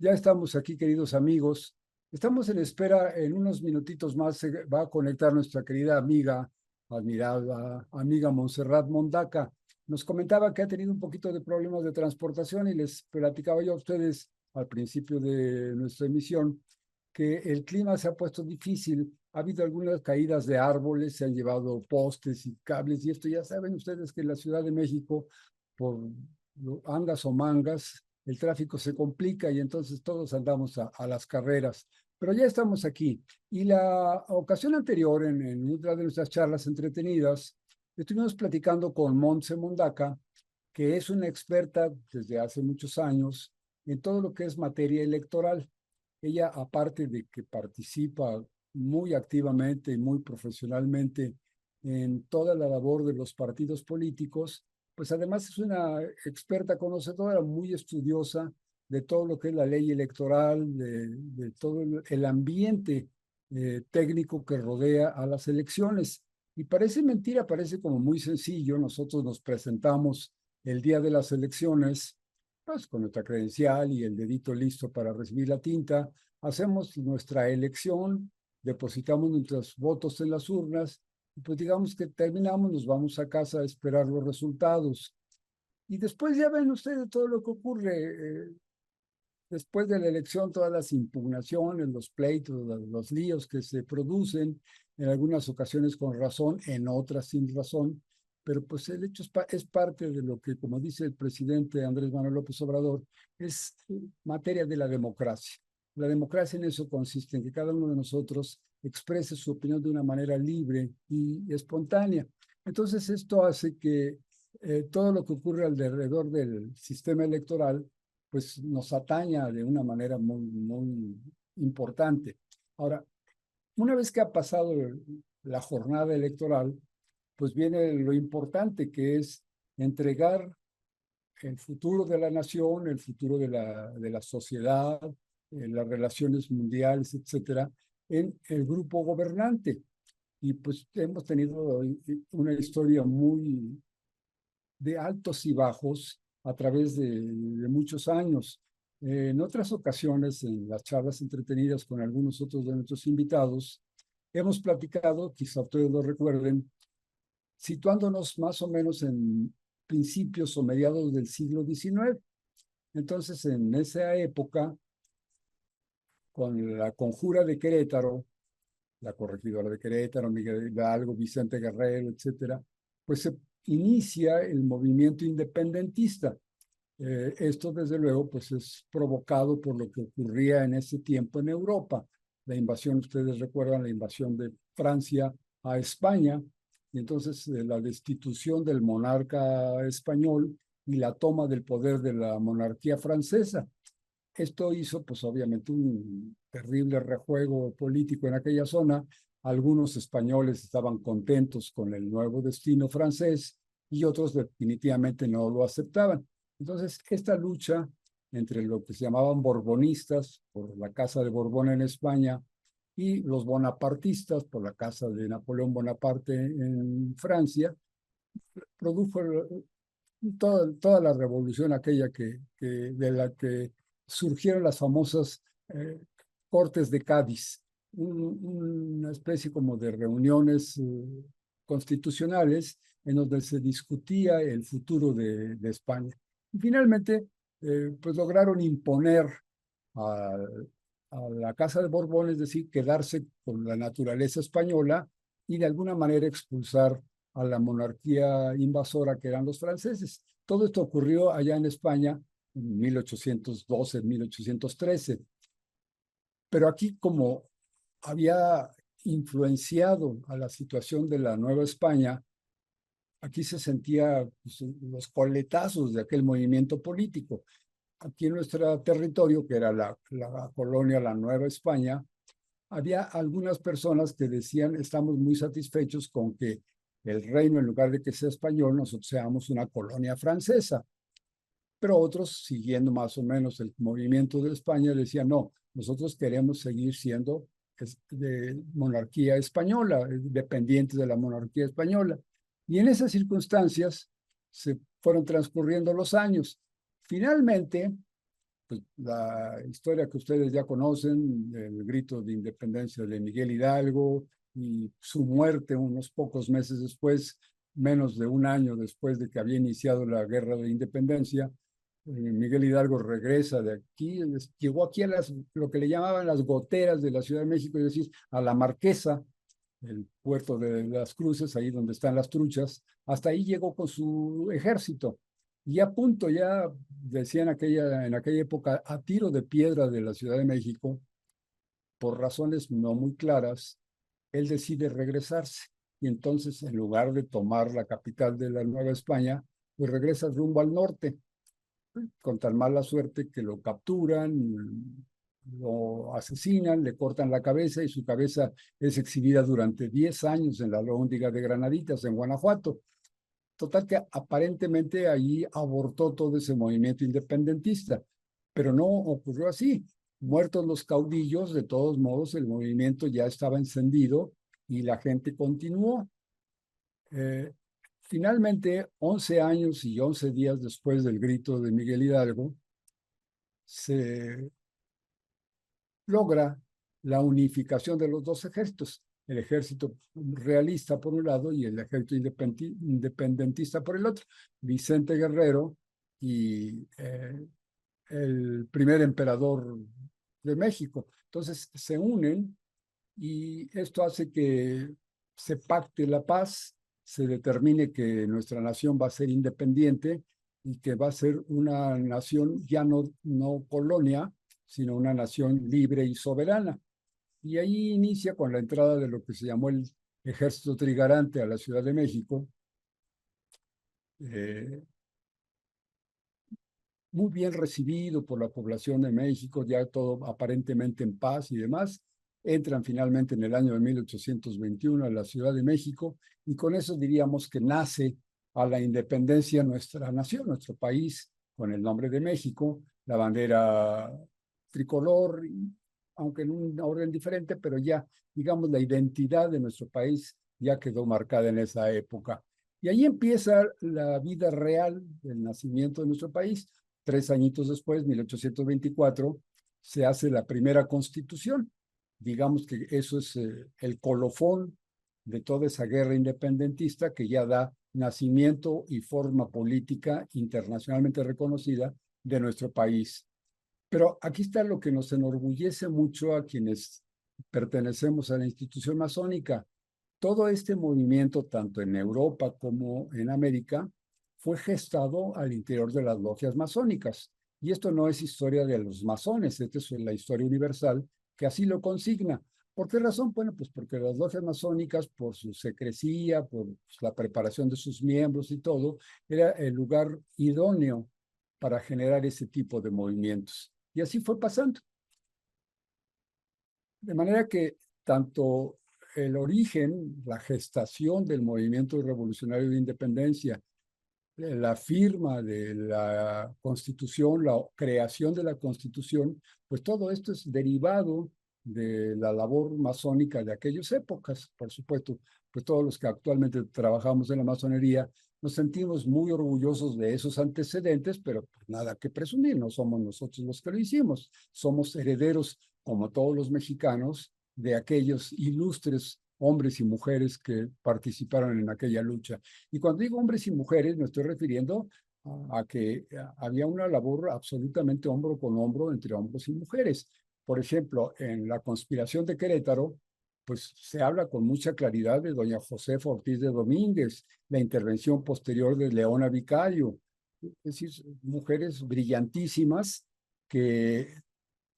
Ya estamos aquí, queridos amigos. Estamos en espera, en unos minutitos más se va a conectar nuestra querida amiga, admirada amiga Montserrat Mondaca. Nos comentaba que ha tenido un poquito de problemas de transportación y les platicaba yo a ustedes al principio de nuestra emisión que el clima se ha puesto difícil. Ha habido algunas caídas de árboles, se han llevado postes y cables y esto ya saben ustedes que en la Ciudad de México, por angas o mangas, el tráfico se complica y entonces todos andamos a las carreras. Pero ya estamos aquí. Y la ocasión anterior, en otra de nuestras charlas entretenidas, estuvimos platicando con Montse Mondaca, que es una experta desde hace muchos años en todo lo que es materia electoral. Ella, aparte de que participa muy activamente y muy profesionalmente en toda la labor de los partidos políticos, pues además es una experta conocedora, muy estudiosa de todo lo que es la ley electoral, de todo el ambiente técnico que rodea a las elecciones. Y parece mentira, parece como muy sencillo. Nosotros nos presentamos el día de las elecciones, pues con nuestra credencial y el dedito listo para recibir la tinta, hacemos nuestra elección, depositamos nuestros votos en las urnas y pues digamos que terminamos, nos vamos a casa a esperar los resultados. Y después ya ven ustedes todo lo que ocurre. Después de la elección, todas las impugnaciones, los pleitos, los líos que se producen, en algunas ocasiones con razón, en otras sin razón, pero pues el hecho es parte de lo que, como dice el presidente Andrés Manuel López Obrador, es materia de la democracia. La democracia en eso consiste, en que cada uno de nosotros exprese su opinión de una manera libre y espontánea. Entonces esto hace que todo lo que ocurre alrededor del sistema electoral pues nos ataña de una manera muy importante. Ahora, una vez que ha pasado la jornada electoral, pues viene lo importante que es entregar el futuro de la nación, el futuro de la sociedad, las relaciones mundiales, etcétera, en el grupo gobernante. Y pues hemos tenido una historia muy de altos y bajos a través de muchos años. En otras ocasiones, en las charlas entretenidas con algunos otros de nuestros invitados, hemos platicado, quizá ustedes lo recuerden, situándonos más o menos en principios o mediados del siglo XIX. Entonces, en esa época, con la conjura de Querétaro, la corregidora de Querétaro, Miguel Hidalgo, Vicente Guerrero, etcétera, pues se inicia el movimiento independentista. Esto, desde luego, pues es provocado por lo que ocurría en ese tiempo en Europa. La invasión, ustedes recuerdan la invasión de Francia a España, y entonces la destitución del monarca español y la toma del poder de la monarquía francesa. Esto hizo, pues obviamente, un terrible rejuego político en aquella zona. Algunos españoles estaban contentos con el nuevo destino francés y otros definitivamente no lo aceptaban. Entonces, esta lucha entre lo que se llamaban borbonistas por la Casa de Borbón en España y los bonapartistas por la Casa de Napoleón Bonaparte en Francia, produjo toda la revolución aquella de la que surgieron las famosas Cortes de Cádiz, una especie como de reuniones constitucionales en donde se discutía el futuro de España. Y finalmente, pues lograron imponer a, a la Casa de Borbón, es decir, quedarse con la naturaleza española y de alguna manera expulsar a la monarquía invasora que eran los franceses. Todo esto ocurrió allá en España en 1812, 1813. Pero aquí, como había influenciado a la situación de la Nueva España, aquí se sentía pues, los coletazos de aquel movimiento político. Aquí en nuestro territorio, que era la colonia, la Nueva España, había algunas personas que decían, estamos muy satisfechos con que el reino, en lugar de que sea español, nosotros seamos una colonia francesa. Pero otros, siguiendo más o menos el movimiento de España, decían, no, nosotros queremos seguir siendo de monarquía española, dependientes de la monarquía española. Y en esas circunstancias se fueron transcurriendo los años. Finalmente, pues, la historia que ustedes ya conocen, el grito de independencia de Miguel Hidalgo y su muerte unos pocos meses después, menos de un año después de que había iniciado la guerra de independencia. Miguel Hidalgo regresa de aquí, llegó aquí a lo que le llamaban las goteras de la Ciudad de México, es decir, a la Marquesa, el puerto de las Cruces, ahí donde están las truchas. Hasta ahí llegó con su ejército. Y a punto, ya decían en aquella época, a tiro de piedra de la Ciudad de México, por razones no muy claras, él decide regresarse. Y entonces, en lugar de tomar la capital de la Nueva España, pues regresa rumbo al norte, con tan mala suerte que lo capturan, lo asesinan, le cortan la cabeza y su cabeza es exhibida durante 10 años en la Alhóndiga de Granaditas, en Guanajuato. Total que aparentemente ahí abortó todo ese movimiento independentista, pero no ocurrió así. Muertos los caudillos, de todos modos, el movimiento ya estaba encendido y la gente continuó. Finalmente, 11 años y 11 días después del grito de Miguel Hidalgo, se logra la unificación de los dos ejércitos, el ejército realista por un lado y el ejército independentista por el otro. Vicente Guerrero y el primer emperador de México. Entonces se unen y esto hace que se pacte la paz, se determine que nuestra nación va a ser independiente y que va a ser una nación ya no colonia, sino una nación libre y soberana. Y ahí inicia con la entrada de lo que se llamó el Ejército Trigarante a la Ciudad de México, eh, muy bien recibido por la población de México, ya todo aparentemente en paz y demás. Entran finalmente en el año de 1821 a la Ciudad de México y con eso diríamos que nace a la independencia nuestra nación, nuestro país, con el nombre de México, la bandera tricolor, aunque en un orden diferente, pero ya, digamos, la identidad de nuestro país ya quedó marcada en esa época. Y ahí empieza la vida real del nacimiento de nuestro país. 3 añitos después, 1824, se hace la primera constitución. Digamos que eso es el colofón de toda esa guerra independentista que ya da nacimiento y forma política internacionalmente reconocida de nuestro país. Pero aquí está lo que nos enorgullece mucho a quienes pertenecemos a la institución masónica. Todo este movimiento, tanto en Europa como en América, fue gestado al interior de las logias masónicas. Y esto no es historia de los masones, esta es la historia universal que así lo consigna. ¿Por qué razón? Bueno, pues porque las logias masónicas, por su secrecía, por la preparación de sus miembros y todo, era el lugar idóneo para generar ese tipo de movimientos. Y así fue pasando. De manera que tanto el origen, la gestación del movimiento revolucionario de independencia, la firma de la Constitución, la creación de la Constitución, pues todo esto es derivado de la labor masónica de aquellas épocas, por supuesto. Pues todos los que actualmente trabajamos en la masonería nos sentimos muy orgullosos de esos antecedentes, pero pues nada que presumir, no somos nosotros los que lo hicimos, somos herederos, como todos los mexicanos, de aquellos ilustres hombres y mujeres que participaron en aquella lucha. Y cuando digo hombres y mujeres, me estoy refiriendo a que había una labor absolutamente hombro con hombro entre hombres y mujeres. Por ejemplo, en la conspiración de Querétaro, pues se habla con mucha claridad de doña Josefa Ortiz de Domínguez, la intervención posterior de Leona Vicario, es decir, mujeres brillantísimas que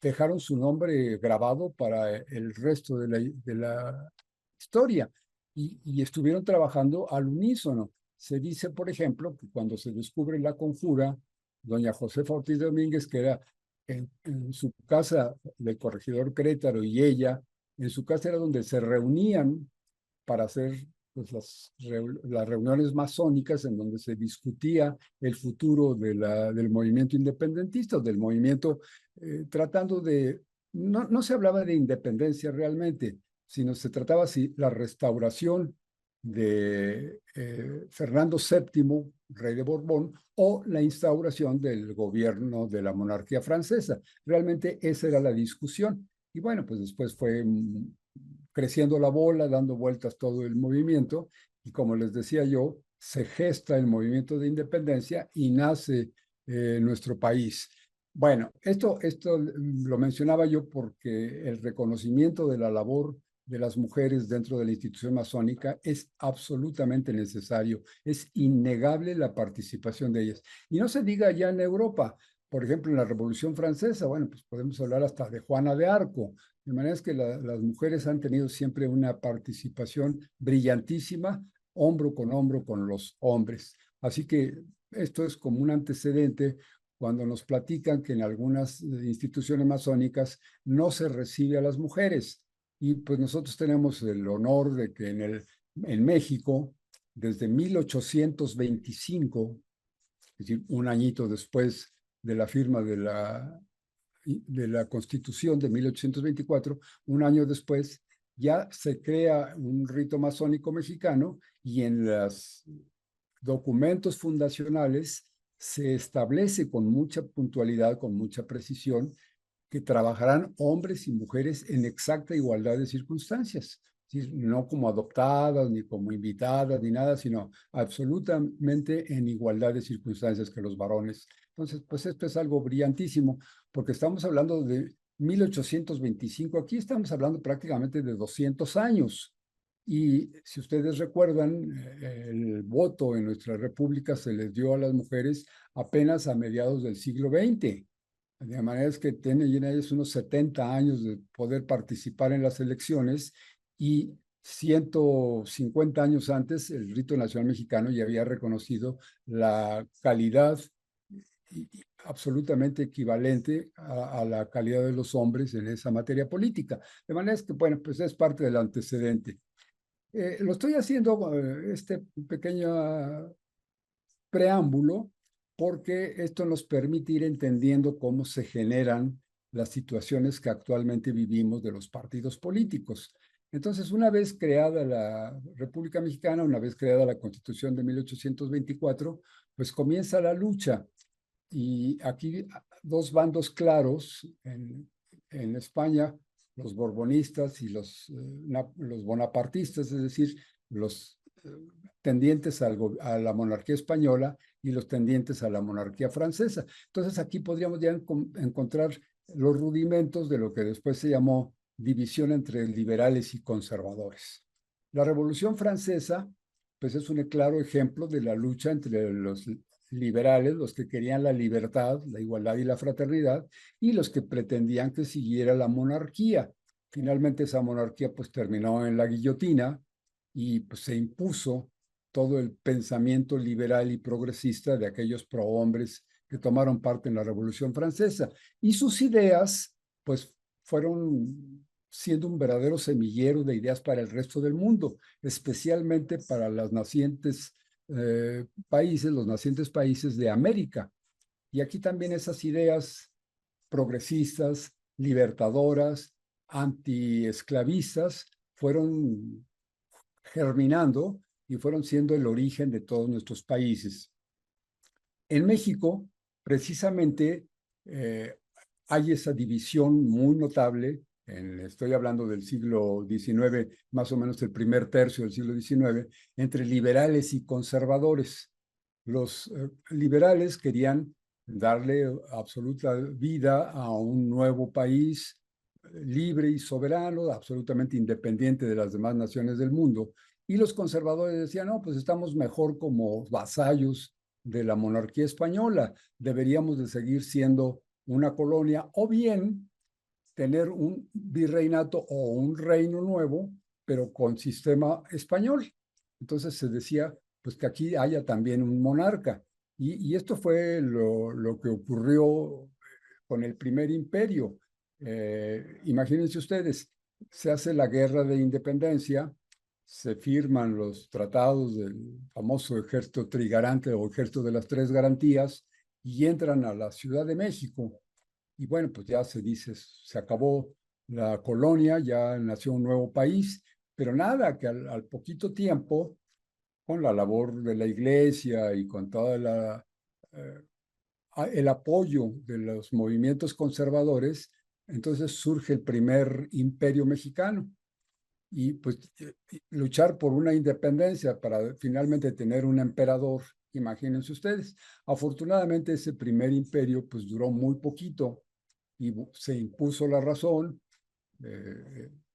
dejaron su nombre grabado para el resto de la historia y estuvieron trabajando al unísono. Se dice, por ejemplo, que cuando se descubre la conjura, doña Josefa Ortiz de Domínguez, que era en su casa del corregidor Querétaro y ella, en su casa era donde se reunían para hacer pues, las reuniones masónicas en donde se discutía el futuro del movimiento independentista, del movimiento tratando de, no se hablaba de independencia realmente, sino se trataba así la restauración de Fernando VII, rey de Borbón, o la instauración del gobierno de la monarquía francesa. Realmente esa era la discusión. Y bueno, pues después fue creciendo la bola, dando vueltas todo el movimiento, y como les decía yo, se gesta el movimiento de independencia y nace nuestro país. Bueno, esto lo mencionaba yo porque el reconocimiento de la labor de las mujeres dentro de la institución masónica es absolutamente necesario, es innegable la participación de ellas. Y no se diga ya en Europa, por ejemplo, en la Revolución Francesa, bueno, pues podemos hablar hasta de Juana de Arco, de manera es que las mujeres han tenido siempre una participación brillantísima, hombro con los hombres. Así que esto es como un antecedente cuando nos platican que en algunas instituciones masónicas no se recibe a las mujeres. Y pues nosotros tenemos el honor de que en México, desde 1825, es decir, un añito después de la firma de la Constitución de 1824, un año después, ya se crea un rito masónico mexicano y en los documentos fundacionales se establece con mucha puntualidad, con mucha precisión, que trabajarán hombres y mujeres en exacta igualdad de circunstancias. No como adoptadas, ni como invitadas, ni nada, sino absolutamente en igualdad de circunstancias que los varones. Entonces, pues esto es algo brillantísimo, porque estamos hablando de 1825, aquí estamos hablando prácticamente de 200 años. Y si ustedes recuerdan, el voto en nuestra república se les dio a las mujeres apenas a mediados del siglo XX. De manera es que tienen ellos unos 70 años de poder participar en las elecciones y 150 años antes el rito nacional mexicano ya había reconocido la calidad absolutamente equivalente a la calidad de los hombres en esa materia política. De manera es que, bueno, pues es parte del antecedente. Lo estoy haciendo, este pequeño preámbulo, porque esto nos permite ir entendiendo cómo se generan las situaciones que actualmente vivimos de los partidos políticos. Entonces, una vez creada la República Mexicana, una vez creada la Constitución de 1824, pues comienza la lucha. Y aquí dos bandos claros en España, los borbonistas y los bonapartistas, es decir, los tendientes a la monarquía española y los tendientes a la monarquía francesa. Entonces aquí podríamos ya encontrar los rudimentos de lo que después se llamó división entre liberales y conservadores. La Revolución Francesa, pues es un claro ejemplo de la lucha entre los liberales, los que querían la libertad, la igualdad y la fraternidad, y los que pretendían que siguiera la monarquía. Finalmente esa monarquía pues terminó en la guillotina y pues se impuso todo el pensamiento liberal y progresista de aquellos prohombres que tomaron parte en la Revolución Francesa. Y sus ideas, pues, fueron siendo un verdadero semillero de ideas para el resto del mundo, especialmente para los nacientes países de América. Y aquí también esas ideas progresistas, libertadoras, antiesclavistas, fueron germinando y fueron siendo el origen de todos nuestros países. En México, precisamente, hay esa división muy notable, estoy hablando del siglo XIX, más o menos el primer tercio del siglo XIX, entre liberales y conservadores. Los liberales querían darle absoluta vida a un nuevo país libre y soberano, absolutamente independiente de las demás naciones del mundo. Y los conservadores decían, no, pues estamos mejor como vasallos de la monarquía española, deberíamos de seguir siendo una colonia o bien tener un virreinato o un reino nuevo, pero con sistema español. Entonces se decía, pues que aquí haya también un monarca. Y esto fue lo que ocurrió con el primer imperio. Imagínense ustedes, se hace la guerra de independencia, se firman los tratados del famoso ejército trigarante o ejército de las tres garantías y entran a la Ciudad de México. Y bueno, pues ya se dice, se acabó la colonia, ya nació un nuevo país, pero nada, que al poquito tiempo con la labor de la iglesia y con toda el apoyo de los movimientos conservadores, entonces surge el primer imperio mexicano y pues luchar por una independencia para finalmente tener un emperador, imagínense ustedes. Afortunadamente ese primer imperio pues duró muy poquito y se impuso la razón,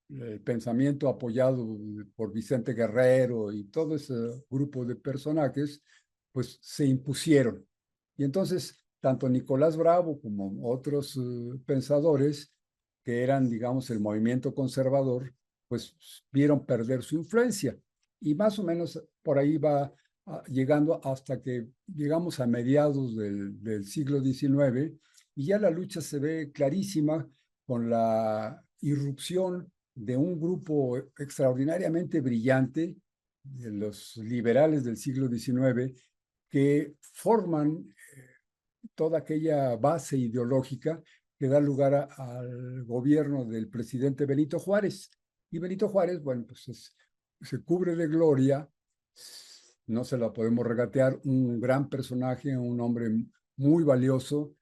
el pensamiento apoyado por Vicente Guerrero y todo ese grupo de personajes, pues se impusieron. Y entonces, tanto Nicolás Bravo como otros pensadores que eran, digamos, el movimiento conservador, pues vieron perder su influencia. Y más o menos por ahí va llegando hasta que llegamos a mediados del siglo XIX y ya la lucha se ve clarísima con la irrupción de un grupo extraordinariamente brillante, de los liberales del siglo XIX, que forman toda aquella base ideológica que da lugar al gobierno del presidente Benito Juárez. Y Benito Juárez, bueno, pues se cubre de gloria, no se la podemos regatear, un gran personaje, un hombre muy valioso.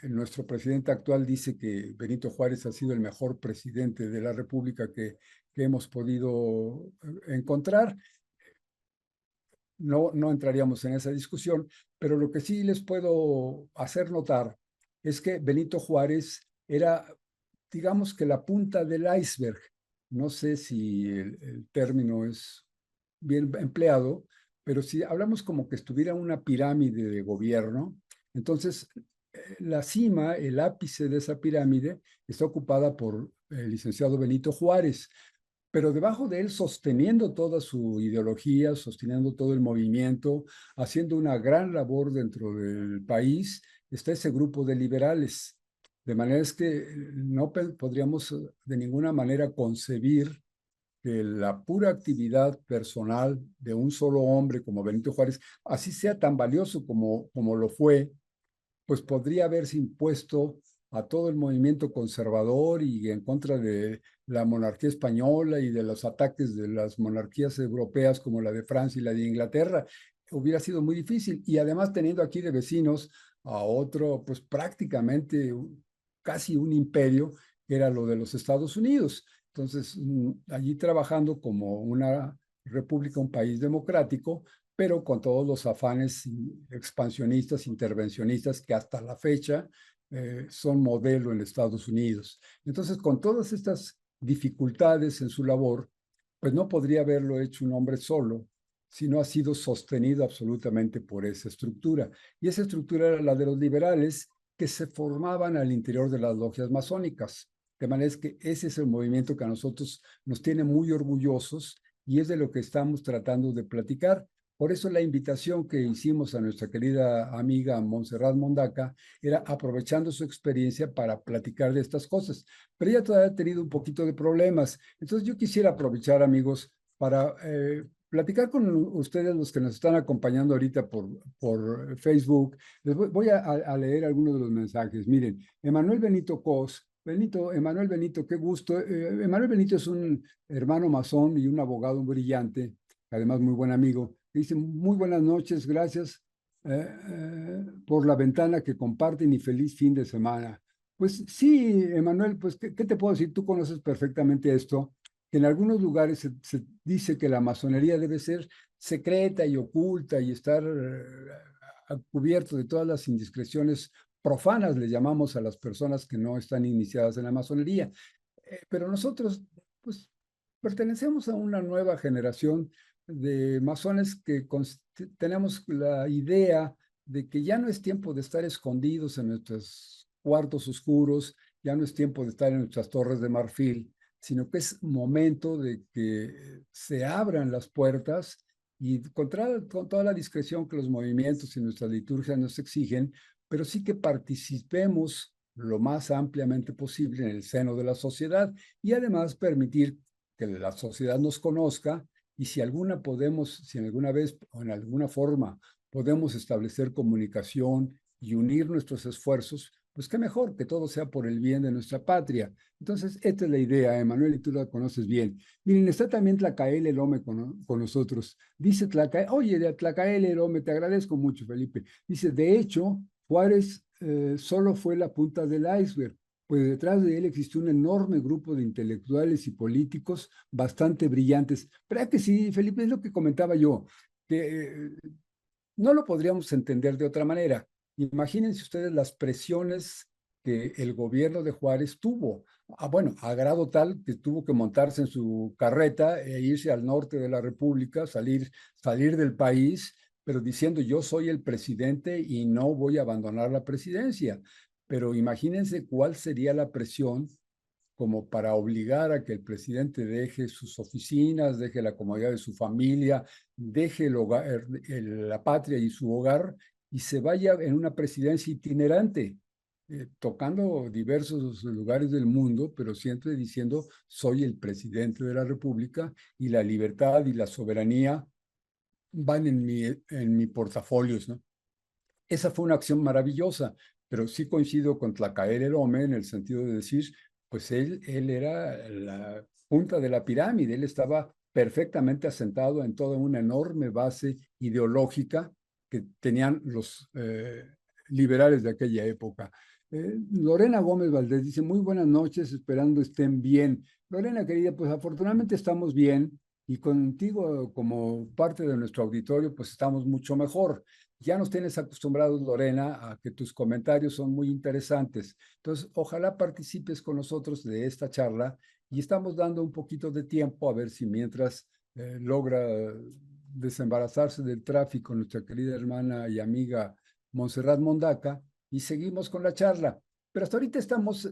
Nuestro presidente actual dice que Benito Juárez ha sido el mejor presidente de la República que hemos podido encontrar. No entraríamos en esa discusión, pero lo que sí les puedo hacer notar es que Benito Juárez era, digamos que la punta del iceberg. No sé si el término es bien empleado, pero si hablamos como que estuviera una pirámide de gobierno, entonces la cima, el ápice de esa pirámide, está ocupada por el licenciado Benito Juárez, pero debajo de él, sosteniendo toda su ideología, sosteniendo todo el movimiento, haciendo una gran labor dentro del país, está ese grupo de liberales. De manera es que no podríamos de ninguna manera concebir que la pura actividad personal de un solo hombre como Benito Juárez, así sea tan valioso como lo fue, pues podría haberse impuesto a todo el movimiento conservador y en contra de la monarquía española y de los ataques de las monarquías europeas como la de Francia y la de Inglaterra. Hubiera sido muy difícil. Y además teniendo aquí de vecinos a otro, pues prácticamente casi un imperio, que era lo de los Estados Unidos. Entonces, allí trabajando como una república, un país democrático, pero con todos los afanes expansionistas, intervencionistas que hasta la fecha son modelo en Estados Unidos. Entonces, con todas estas dificultades en su labor, pues no podría haberlo hecho un hombre solo, sino ha sido sostenido absolutamente por esa estructura. Y esa estructura era la de los liberales que se formaban al interior de las logias masónicas. De manera que ese es el movimiento que a nosotros nos tiene muy orgullosos y es de lo que estamos tratando de platicar. Por eso la invitación que hicimos a nuestra querida amiga Montserrat Mondaca era aprovechando su experiencia para platicar de estas cosas. Pero ella todavía ha tenido un poquito de problemas. Entonces yo quisiera aprovechar, amigos, para platicar con ustedes, los que nos están acompañando ahorita por Facebook. Les voy a leer algunos de los mensajes. Miren, Emanuel Benito Cos. Emanuel Benito, qué gusto. Emanuel Benito es un hermano masón y un abogado brillante, además muy buen amigo. Dice, muy buenas noches, gracias por la ventana que comparten y feliz fin de semana. Pues sí, Emanuel, pues ¿qué te puedo decir? Tú conoces perfectamente esto, que en algunos lugares se dice que la masonería debe ser secreta y oculta y estar cubierto de todas las indiscreciones profanas, le llamamos a las personas que no están iniciadas en la masonería. Pero nosotros, pues, pertenecemos a una nueva generación de masones que tenemos la idea de que ya no es tiempo de estar escondidos en nuestros cuartos oscuros, ya no es tiempo de estar en nuestras torres de marfil, sino que es momento de que se abran las puertas y con toda la discreción que los movimientos y nuestras liturgias nos exigen, pero sí que participemos lo más ampliamente posible en el seno de la sociedad y además permitir que la sociedad nos conozca y si si en alguna vez o en alguna forma podemos establecer comunicación y unir nuestros esfuerzos, pues qué mejor que todo sea por el bien de nuestra patria. Entonces, esta es la idea, Emanuel, y tú la conoces bien. Miren, está también Tlacaele Lome con nosotros. Dice Tlacaele, oye, de Tlacaele Lome, te agradezco mucho, Felipe. Dice, de hecho, Juárez solo fue la punta del iceberg, pues detrás de él existió un enorme grupo de intelectuales y políticos bastante brillantes. ¿Verdad que sí, Felipe? Es lo que comentaba yo, que no lo podríamos entender de otra manera. Imagínense ustedes las presiones que el gobierno de Juárez tuvo. Bueno, a grado tal que tuvo que montarse en su carreta e irse al norte de la República, salir del país, pero diciendo yo soy el presidente y no voy a abandonar la presidencia. Pero imagínense cuál sería la presión como para obligar a que el presidente deje sus oficinas, deje la comodidad de su familia, deje el hogar, la patria y su hogar y se vaya en una presidencia itinerante, tocando diversos lugares del mundo, pero siempre diciendo soy el presidente de la República y la libertad y la soberanía van en mi portafolios, ¿no? Esa fue una acción maravillosa, pero sí coincido con Tlacaele Lome en el sentido de decir, pues él era la punta de la pirámide, él estaba perfectamente asentado en toda una enorme base ideológica que tenían los liberales de aquella época. Lorena Gómez Valdés dice, muy buenas noches, esperando estén bien. Lorena, querida, pues afortunadamente estamos bien y contigo como parte de nuestro auditorio, pues estamos mucho mejor. Ya nos tienes acostumbrados, Lorena, a que tus comentarios son muy interesantes. Entonces, ojalá participes con nosotros de esta charla y estamos dando un poquito de tiempo a ver si mientras logra desembarazarse del tráfico nuestra querida hermana y amiga Montserrat Mondaca y seguimos con la charla. Pero hasta ahorita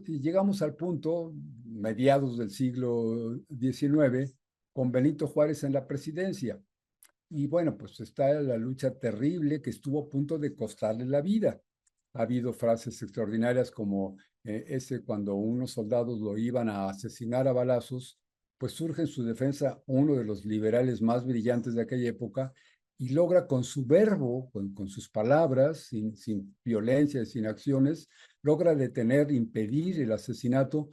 llegamos al punto, mediados del siglo XIX, con Benito Juárez en la presidencia. Y bueno, pues está la lucha terrible que estuvo a punto de costarle la vida. Ha habido frases extraordinarias como ese cuando unos soldados lo iban a asesinar a balazos, pues surge en su defensa uno de los liberales más brillantes de aquella época y logra con su verbo, con sus palabras, sin violencia, sin acciones, logra detener, impedir el asesinato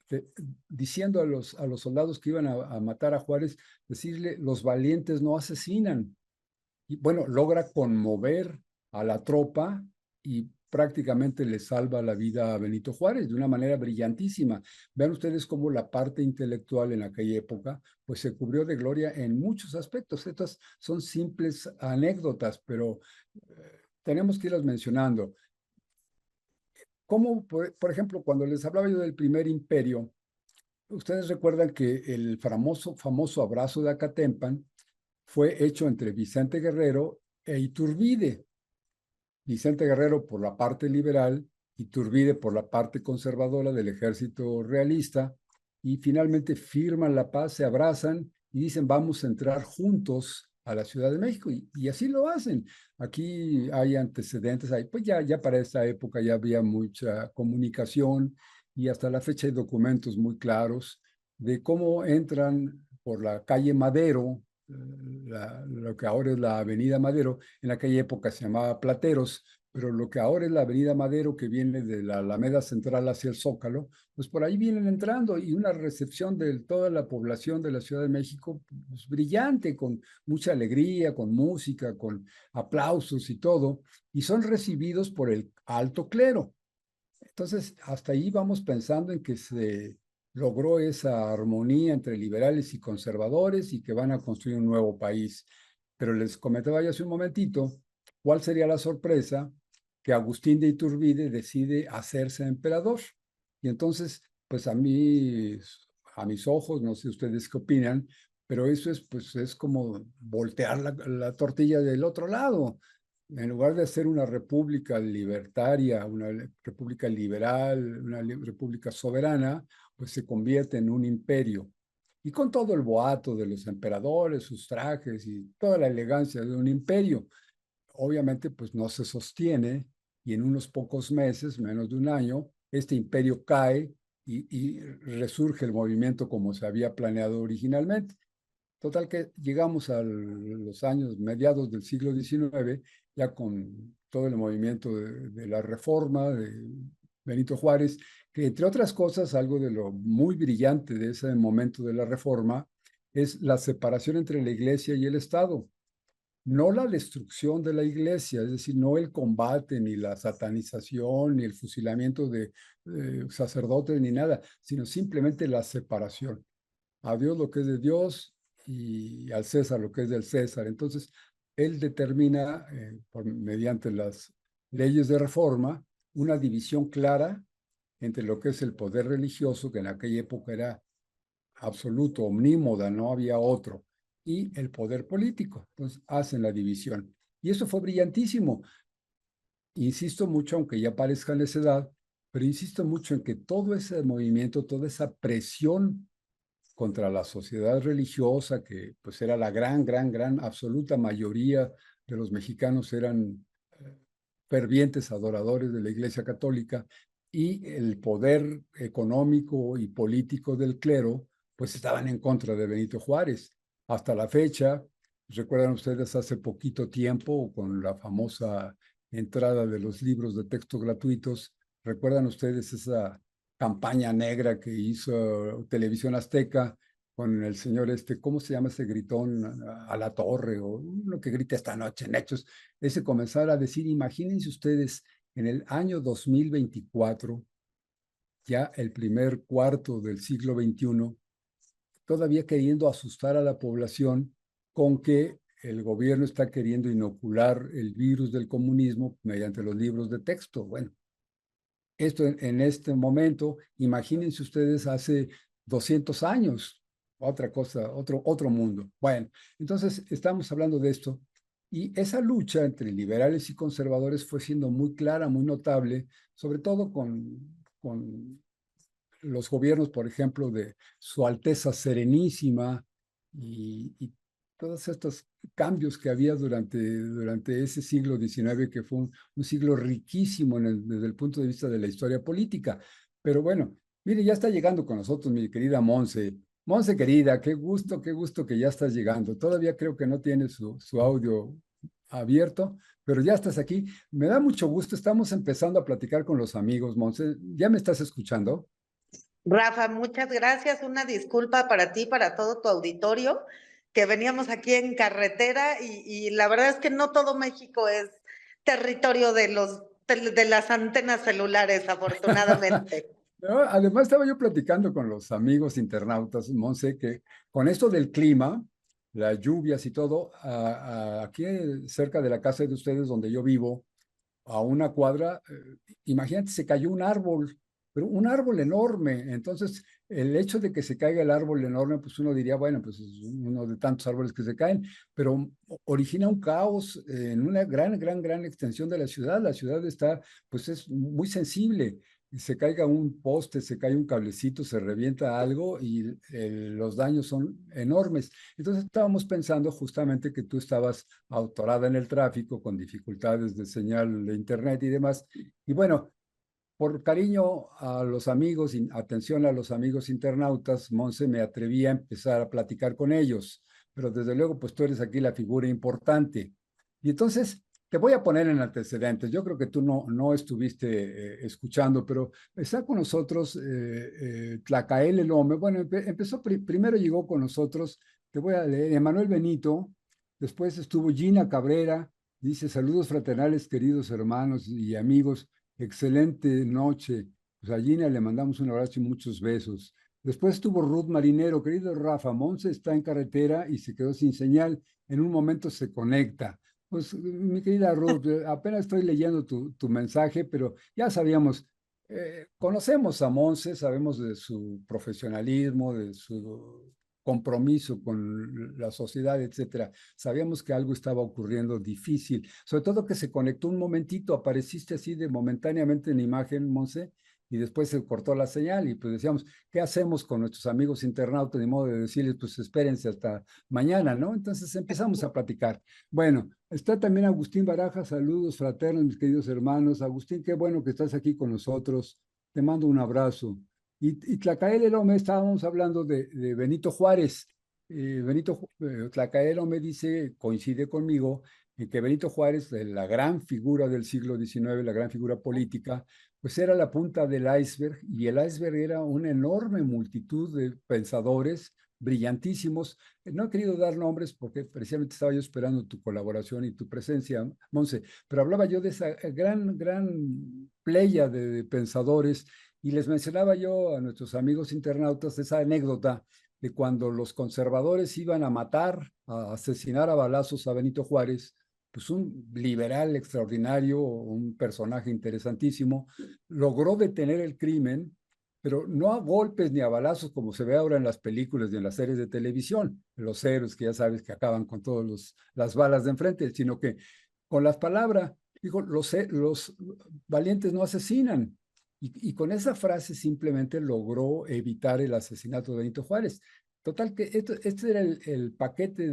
de, diciendo a los soldados que iban a matar a Juárez, decirle, los valientes no asesinan. Y bueno, logra conmover a la tropa y prácticamente le salva la vida a Benito Juárez de una manera brillantísima. Vean ustedes cómo la parte intelectual en aquella época pues se cubrió de gloria en muchos aspectos. Estas son simples anécdotas, pero tenemos que irlas mencionando. Como, por ejemplo, cuando les hablaba yo del primer imperio, ustedes recuerdan que el famoso abrazo de Acatempan fue hecho entre Vicente Guerrero e Iturbide. Vicente Guerrero por la parte liberal, Iturbide por la parte conservadora del ejército realista, y finalmente firman la paz, se abrazan y dicen vamos a entrar juntos a la Ciudad de México, y así lo hacen. Aquí hay antecedentes, pues ya para esta época ya había mucha comunicación y hasta la fecha hay documentos muy claros de cómo entran por la calle Madero, lo que ahora es la Avenida Madero, en aquella época se llamaba Plateros, pero lo que ahora es la Avenida Madero, que viene de la Alameda Central hacia el Zócalo, pues por ahí vienen entrando y una recepción de toda la población de la Ciudad de México pues, brillante, con mucha alegría, con música, con aplausos y todo, y son recibidos por el alto clero. Entonces, hasta ahí vamos pensando en que se logró esa armonía entre liberales y conservadores y que van a construir un nuevo país. Pero les comentaba yo hace un momentito, ¿cuál sería la sorpresa? Que Agustín de Iturbide decide hacerse emperador. Y entonces, pues a mis ojos, no sé ustedes qué opinan, pero eso es, pues, es como voltear la tortilla del otro lado. En lugar de ser una república libertaria, una república liberal, una república soberana, pues se convierte en un imperio. Y con todo el boato de los emperadores, sus trajes y toda la elegancia de un imperio, obviamente pues no se sostiene y en unos pocos meses, menos de un año, este imperio cae y resurge el movimiento como se había planeado originalmente. Total que llegamos a los años mediados del siglo XIX, ya con todo el movimiento de la reforma, de Benito Juárez, que entre otras cosas, algo de lo muy brillante de ese momento de la Reforma es la separación entre la Iglesia y el Estado. No la destrucción de la Iglesia, es decir, no el combate, ni la satanización, ni el fusilamiento de sacerdotes, ni nada, sino simplemente la separación. A Dios lo que es de Dios y al César lo que es del César. Entonces, él determina, mediante las leyes de reforma, una división clara entre lo que es el poder religioso, que en aquella época era absoluto, omnímoda, no había otro, y el poder político. Entonces, hacen la división. Y eso fue brillantísimo. Insisto mucho, aunque ya parezca necedad, pero insisto mucho en que todo ese movimiento, toda esa presión contra la sociedad religiosa, que pues era la gran, absoluta mayoría de los mexicanos eran fervientes adoradores de la Iglesia Católica, y el poder económico y político del clero, pues estaban en contra de Benito Juárez. Hasta la fecha, recuerdan ustedes hace poquito tiempo, con la famosa entrada de los libros de texto gratuitos, recuerdan ustedes esa campaña negra que hizo Televisión Azteca con el señor ¿cómo se llama ese gritón? A la torre, o uno que grita esta noche en hechos, ese comenzar a decir, imagínense ustedes, en el año 2024, ya el primer cuarto del siglo XXI, todavía queriendo asustar a la población con que el gobierno está queriendo inocular el virus del comunismo mediante los libros de texto. Bueno, esto en este momento, imagínense ustedes hace 200 años, otra cosa, otro mundo. Bueno, entonces estamos hablando de esto, y esa lucha entre liberales y conservadores fue siendo muy clara, muy notable, sobre todo con los gobiernos, por ejemplo, de Su Alteza Serenísima y todos estos cambios que había durante ese siglo XIX, que fue un siglo riquísimo desde el punto de vista de la historia política. Pero bueno, mire, ya está llegando con nosotros mi querida Monse. Monse, querida, qué gusto que ya estás llegando. Todavía creo que no tiene su audio abierto, pero ya estás aquí. Me da mucho gusto. Estamos empezando a platicar con los amigos, Monse. ¿Ya me estás escuchando? Rafa, muchas gracias. Una disculpa para ti, para todo tu auditorio, que veníamos aquí en carretera y la verdad es que no todo México es territorio de las antenas celulares, afortunadamente. No, además, estaba yo platicando con los amigos internautas, Monse, que con esto del clima, las lluvias y todo, aquí cerca de la casa de ustedes donde yo vivo, a una cuadra, imagínate, se cayó un árbol, pero un árbol enorme. Entonces, el hecho de que se caiga el árbol enorme, pues uno diría, bueno, pues es uno de tantos árboles que se caen, pero origina un caos en una gran extensión de la ciudad. La ciudad está, pues es muy sensible. Se caiga un poste, se cae un cablecito, se revienta algo y los daños son enormes. Entonces estábamos pensando justamente que tú estabas autorada en el tráfico con dificultades de señal de internet y demás. Y bueno, por cariño a los amigos y atención a los amigos internautas, Monse, me atreví a empezar a platicar con ellos. Pero desde luego, pues tú eres aquí la figura importante. Y entonces te voy a poner en antecedentes. Yo creo que tú no estuviste escuchando, pero está con nosotros Tlacael Elome. Bueno, empezó, primero llegó con nosotros, te voy a leer, Emanuel Benito, después estuvo Gina Cabrera, dice, saludos fraternales, queridos hermanos y amigos, excelente noche. Pues a Gina le mandamos un abrazo y muchos besos. Después estuvo Ruth Marinero, querido Rafa, Monse está en carretera y se quedó sin señal. En un momento se conecta. Pues, mi querida Ruth, apenas estoy leyendo tu mensaje, pero ya sabíamos, conocemos a Monse, sabemos de su profesionalismo, de su compromiso con la sociedad, etcétera. Sabíamos que algo estaba ocurriendo difícil, sobre todo que se conectó un momentito, apareciste así de momentáneamente en imagen, Monse, y después se cortó la señal y pues decíamos, ¿qué hacemos con nuestros amigos internautas? De modo de decirles, pues espérense hasta mañana, ¿no? Entonces empezamos a platicar. Bueno, está también Agustín Baraja, saludos fraternos, mis queridos hermanos. Agustín, qué bueno que estás aquí con nosotros. Te mando un abrazo. Y Tlacael Elome, estábamos hablando de Benito Juárez. Tlacael Elome dice, coincide conmigo, en que Benito Juárez, la gran figura del siglo XIX, la gran figura política, pues era la punta del iceberg, y el iceberg era una enorme multitud de pensadores brillantísimos. No he querido dar nombres porque precisamente estaba yo esperando tu colaboración y tu presencia, Monse, pero hablaba yo de esa gran playa de pensadores, y les mencionaba yo a nuestros amigos internautas esa anécdota de cuando los conservadores iban a matar, a asesinar a balazos a Benito Juárez. Pues un liberal extraordinario, un personaje interesantísimo, logró detener el crimen, pero no a golpes ni a balazos como se ve ahora en las películas y en las series de televisión, los héroes que ya sabes que acaban con todas las balas de enfrente, sino que con las palabras. Dijo, los valientes no asesinan. Y con esa frase simplemente logró evitar el asesinato de Benito Juárez. Total, que este era el paquete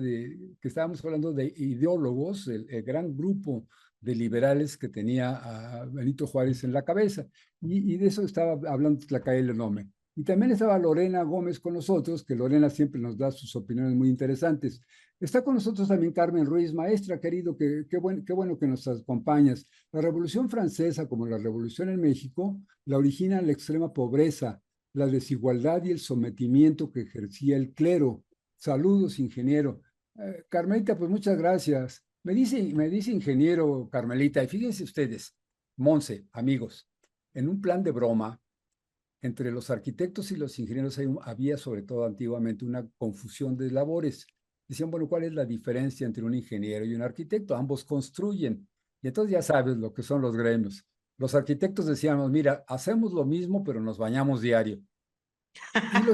que estábamos hablando de ideólogos, el gran grupo de liberales que tenía a Benito Juárez en la cabeza. Y de eso estaba hablando Tlacael Nome. Y también estaba Lorena Gómez con nosotros, que Lorena siempre nos da sus opiniones muy interesantes. Está con nosotros también Carmen Ruiz, maestra, querido, qué bueno que nos acompañas. La Revolución Francesa, como la Revolución en México, la origina la extrema pobreza, la desigualdad y el sometimiento que ejercía el clero. Saludos, ingeniero. Carmelita, pues muchas gracias. Me dice ingeniero Carmelita, y fíjense ustedes, Monse, amigos, en un plan de broma, entre los arquitectos y los ingenieros había, sobre todo antiguamente, una confusión de labores. Decían, bueno, ¿cuál es la diferencia entre un ingeniero y un arquitecto? Ambos construyen. Y entonces ya sabes lo que son los gremios. Los arquitectos decíamos, mira, hacemos lo mismo, pero nos bañamos diario. Y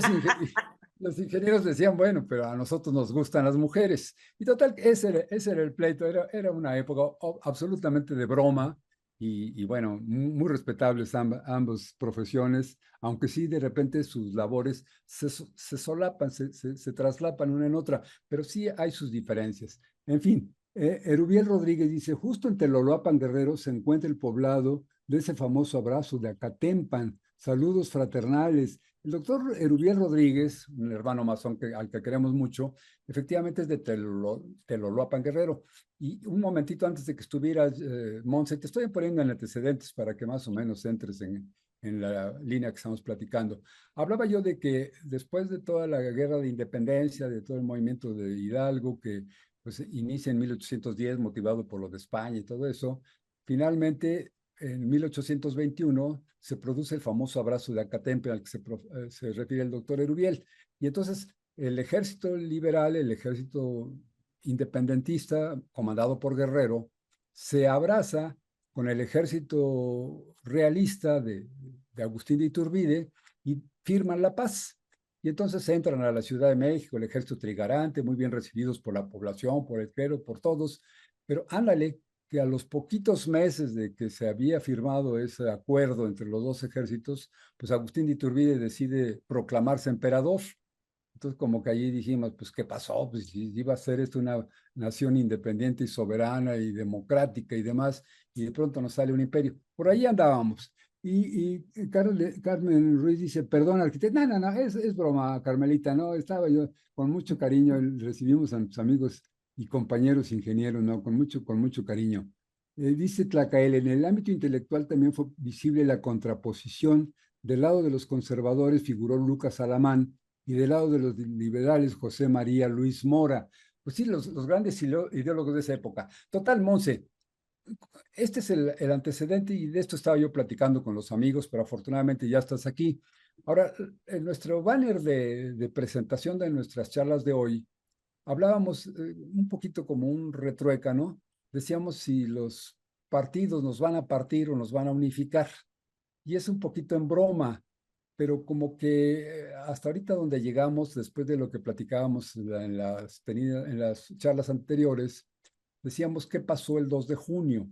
los ingenieros decían, bueno, pero a nosotros nos gustan las mujeres. Y total, ese era el pleito, era una época absolutamente de broma, y bueno, muy respetables ambas profesiones, aunque sí de repente sus labores se solapan, se traslapan una en otra, pero sí hay sus diferencias. En fin, Erubiel Rodríguez dice, justo en Teloloapan, Guerrero, se encuentra el poblado de ese famoso abrazo de Acatempan. Saludos fraternales. El doctor Erubiel Rodríguez, un hermano masón al que queremos mucho, efectivamente es de Teloloapan, Guerrero. Y un momentito antes de que estuvieras, Monse, te estoy poniendo en antecedentes para que más o menos entres en la línea que estamos platicando. Hablaba yo de que después de toda la guerra de independencia, de todo el movimiento de Hidalgo, que pues inicia en 1810, motivado por lo de España y todo eso, finalmente en 1821 se produce el famoso abrazo de Acatempe al que se refiere el doctor Erubiel. Y entonces el ejército liberal, el ejército independentista, comandado por Guerrero, se abraza con el ejército realista de Agustín de Iturbide y firman la paz. Y entonces entran a la Ciudad de México, el ejército trigarante, muy bien recibidos por la población, por el clero, por todos. Pero ándale, que a los poquitos meses de que se había firmado ese acuerdo entre los dos ejércitos, pues Agustín de Iturbide decide proclamarse emperador. Entonces, como que allí dijimos, pues, ¿qué pasó? Pues iba a ser esto una nación independiente y soberana y democrática y demás, y de pronto nos sale un imperio. Por ahí andábamos. Y Carmen Ruiz dice, perdón, arquitecto, no, es broma, Carmelita, no, estaba yo con mucho cariño, recibimos a nuestros amigos y compañeros ingenieros, ¿no? Con mucho cariño. Dice Tlacael, en el ámbito intelectual también fue visible la contraposición. Del lado de los conservadores figuró Lucas Alamán, y del lado de los liberales, José María Luis Mora. Pues sí, los grandes ideólogos de esa época. Total, Monse, este es el antecedente, y de esto estaba yo platicando con los amigos, pero afortunadamente ya estás aquí. Ahora, en nuestro banner de presentación de nuestras charlas de hoy, hablábamos un poquito como un retruécano, ¿no? Decíamos si los partidos nos van a partir o nos van a unificar. Y es un poquito en broma, pero como que hasta ahorita donde llegamos, después de lo que platicábamos en las charlas anteriores, decíamos qué pasó el 2 de junio,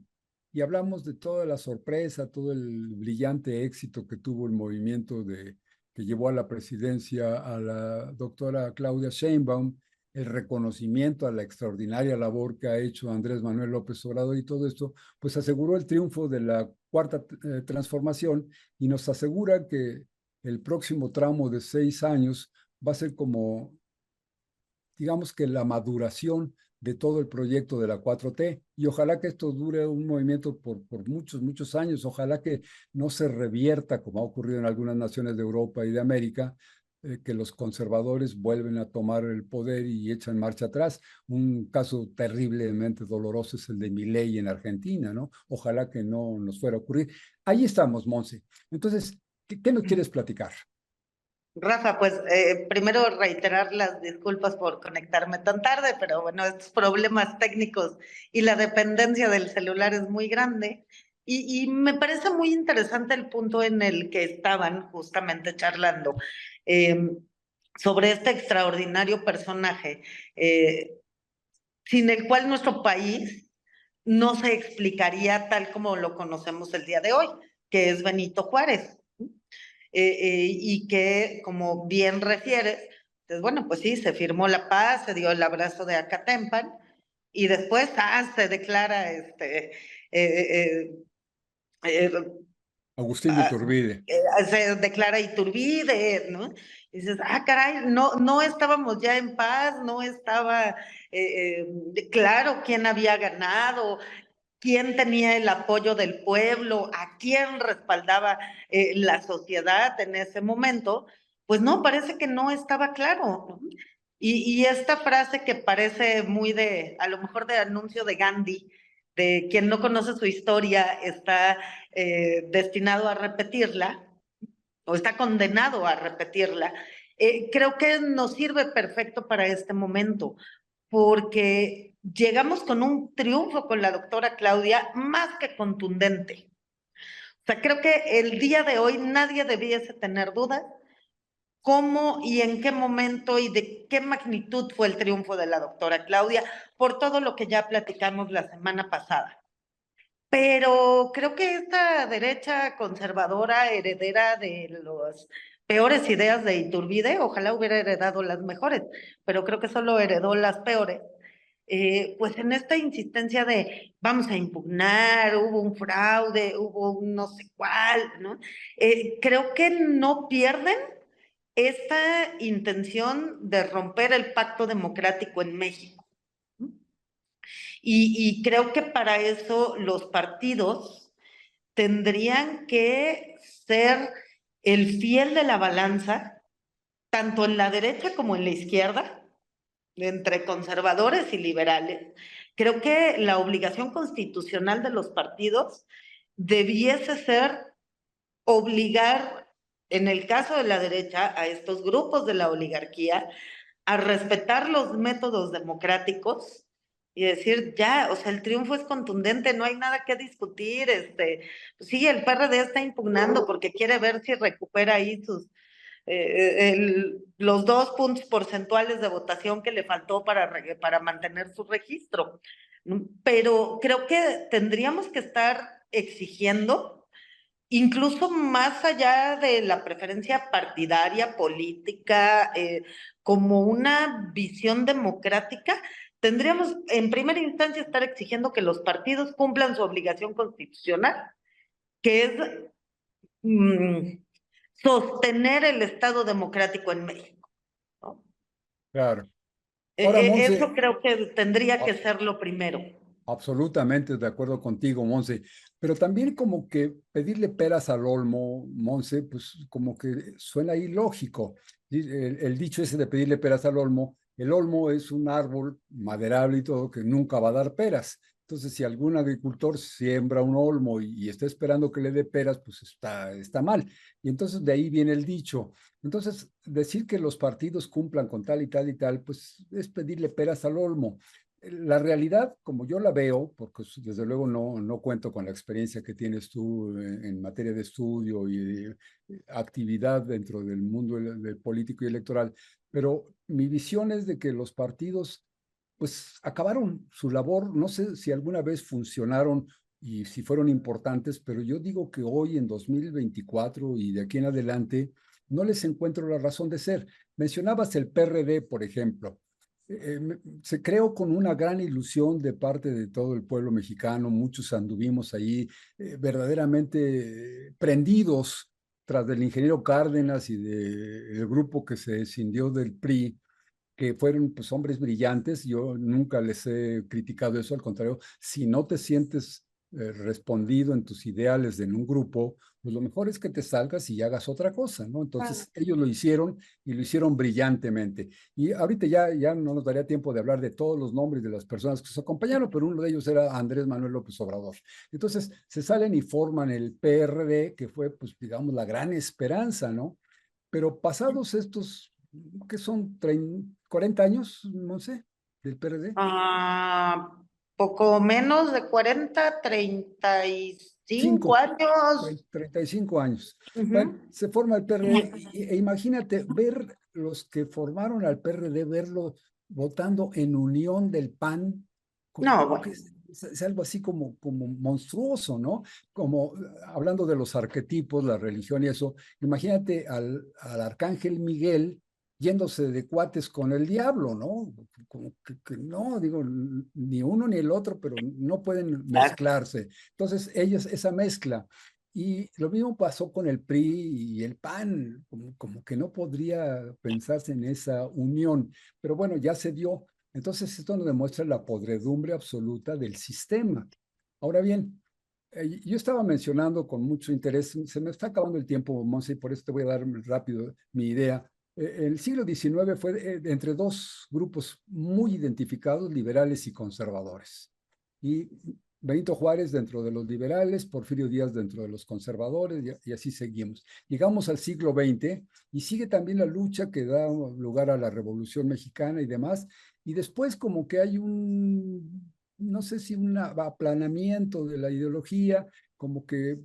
y hablamos de toda la sorpresa, todo el brillante éxito que tuvo el movimiento que llevó a la presidencia a la doctora Claudia Sheinbaum, el reconocimiento a la extraordinaria labor que ha hecho Andrés Manuel López Obrador, y todo esto, pues aseguró el triunfo de la cuarta transformación, y nos asegura que el próximo tramo de 6 años va a ser como, digamos que la maduración de todo el proyecto de la 4T. Y ojalá que esto dure un movimiento por muchos, muchos años. Ojalá que no se revierta como ha ocurrido en algunas naciones de Europa y de América, que los conservadores vuelven a tomar el poder y echan marcha atrás. Un caso terriblemente doloroso es el de Milei en Argentina, ¿no? Ojalá que no nos fuera a ocurrir. Ahí estamos, Monse. Entonces, ¿qué nos quieres platicar? Rafa, pues primero reiterar las disculpas por conectarme tan tarde, pero bueno, estos problemas técnicos y la dependencia del celular es muy grande. Y me parece muy interesante el punto en el que estaban justamente charlando eh, sobre este extraordinario personaje, sin el cual nuestro país no se explicaría tal como lo conocemos el día de hoy, que es Benito Juárez. Y que, como bien refieres, pues bueno, pues sí, se firmó la paz, se dio el abrazo de Acatempan, y después se declara eh, eh, Agustín de Iturbide. se declara Iturbide, ¿no? Y dices, caray, no estábamos ya en paz, no estaba claro quién había ganado, quién tenía el apoyo del pueblo, a quién respaldaba la sociedad en ese momento, pues no, parece que no estaba claro, ¿no? Y esta frase que parece muy a lo mejor de anuncio de Gandhi, de quien no conoce su historia está destinado a repetirla, o está condenado a repetirla, creo que nos sirve perfecto para este momento, porque llegamos con un triunfo con la doctora Claudia más que contundente. O sea, creo que el día de hoy nadie debiese tener dudas cómo y en qué momento y de qué magnitud fue el triunfo de la doctora Claudia, por todo lo que ya platicamos la semana pasada. Pero creo que esta derecha conservadora, heredera de las peores ideas de Iturbide, ojalá hubiera heredado las mejores, pero creo que solo heredó las peores. Pues en esta insistencia de vamos a impugnar, hubo un fraude, hubo un no sé cuál, ¿no? Creo que no pierden esta intención de romper el pacto democrático en México. Y creo que para eso los partidos tendrían que ser el fiel de la balanza, tanto en la derecha como en la izquierda, entre conservadores y liberales. Creo que la obligación constitucional de los partidos debiese ser obligar, en el caso de la derecha, a estos grupos de la oligarquía a respetar los métodos democráticos y decir, ya, o sea, el triunfo es contundente, no hay nada que discutir, pues sí, el PRD está impugnando porque quiere ver si recupera ahí los 2 puntos porcentuales de votación que le faltó para mantener su registro. Pero creo que tendríamos que estar exigiendo, incluso más allá de la preferencia partidaria, política, como una visión democrática, tendríamos en primera instancia estar exigiendo que los partidos cumplan su obligación constitucional, que es sostener el Estado democrático en México, ¿no? Claro. Ahora, Eso Monse, creo que tendría que a- ser lo primero. absolutamente de acuerdo contigo, Monse, pero también como que pedirle peras al olmo, Monse, pues como que suena ilógico. El dicho ese de pedirle peras al olmo, el olmo es un árbol maderable y todo que nunca va a dar peras. Entonces, si algún agricultor siembra un olmo y está esperando que le dé peras, pues está mal. Y entonces de ahí viene el dicho. Entonces, decir que los partidos cumplan con tal y tal, pues es pedirle peras al olmo. La realidad, como yo la veo, porque desde luego no cuento con la experiencia que tienes tú en materia de estudio y de actividad dentro del mundo del político y electoral, pero mi visión es de que los partidos pues acabaron su labor, no sé si alguna vez funcionaron y si fueron importantes, pero yo digo que hoy en 2024 y de aquí en adelante no les encuentro la razón de ser. Mencionabas el PRD, por ejemplo. Se creó con una gran ilusión de parte de todo el pueblo mexicano, muchos anduvimos ahí verdaderamente prendidos tras del ingeniero Cárdenas y del grupo que se escindió del PRI, que fueron pues hombres brillantes. Yo nunca les he criticado eso, al contrario, si no te sientes respondido en tus ideales en un grupo, pues lo mejor es que te salgas y hagas otra cosa, ¿no? Claro. Entonces ellos lo hicieron y lo hicieron brillantemente. Y ahorita ya no nos daría tiempo de hablar de todos los nombres de las personas que se acompañaron, pero uno de ellos era Andrés Manuel López Obrador. Entonces se salen y forman el PRD, que fue, pues digamos, la gran esperanza, ¿no? Pero pasados estos, ¿qué son? 40 años, no sé, del PRD. Ah, poco menos de 40, 35 Cinco, años. 35 años. Bueno, Ujú. se forma el PRD e imagínate ver los que formaron al PRD, verlo votando en unión del PAN, No, como que bueno. es algo así como monstruoso, ¿no? Como hablando de los arquetipos, la religión y eso, imagínate al arcángel Miguel yéndose de cuates con el diablo, ¿no? Como que no, digo, ni uno ni el otro, pero no pueden Exacto. mezclarse. Entonces, ellos, esa mezcla. Y lo mismo pasó con el PRI y el PAN, como que no podría pensarse en esa unión, pero bueno, ya se dio. Entonces, esto nos demuestra la podredumbre absoluta del sistema. Ahora bien, yo estaba mencionando con mucho interés, se me está acabando el tiempo, Monse, y por eso te voy a dar rápido mi idea. El siglo XIX fue entre dos grupos muy identificados, liberales y conservadores. Y Benito Juárez dentro de los liberales, Porfirio Díaz dentro de los conservadores, y así seguimos. Llegamos al siglo XX y sigue también la lucha que da lugar a la Revolución Mexicana y demás, y después como que hay no sé si un aplanamiento de la ideología, como que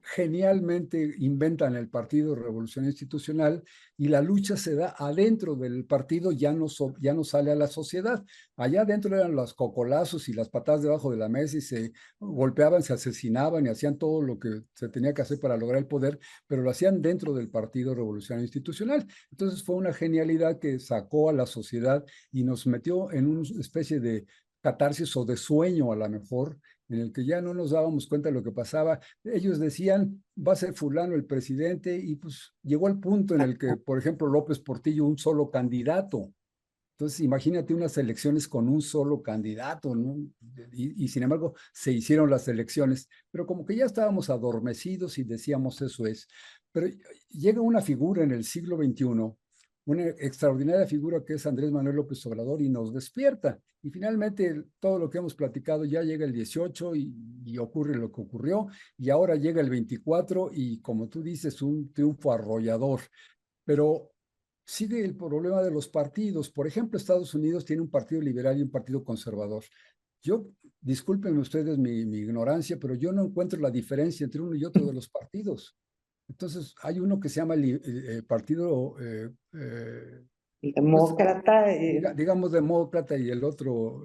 genialmente inventan el Partido Revolución Institucional y la lucha se da adentro del partido, ya no sale a la sociedad. Allá adentro eran los cocolazos y las patadas debajo de la mesa y se golpeaban, se asesinaban y hacían todo lo que se tenía que hacer para lograr el poder, pero lo hacían dentro del Partido Revolucionario Institucional. Entonces fue una genialidad que sacó a la sociedad y nos metió en una especie de catarsis o de sueño a lo mejor, en el que ya no nos dábamos cuenta de lo que pasaba. Ellos decían, va a ser fulano el presidente, y pues llegó el punto en el que, por ejemplo, López Portillo, un solo candidato. Entonces, imagínate unas elecciones con un solo candidato, ¿no? Y sin embargo, se hicieron las elecciones, pero como que ya estábamos adormecidos y decíamos eso es. Pero llega una figura en el siglo XXI, una extraordinaria figura que es Andrés Manuel López Obrador y nos despierta. Y finalmente todo lo que hemos platicado ya llega el 18 y ocurre lo que ocurrió, y ahora llega el 24 y como tú dices, un triunfo arrollador. Pero sigue el problema de los partidos. Por ejemplo, Estados Unidos tiene un partido liberal y un partido conservador. Yo, discúlpenme ustedes mi ignorancia, pero yo no encuentro la diferencia entre uno y otro de los partidos. Entonces, hay uno que se llama Partido, pues, Demócrata. digamos, demócrata y el otro,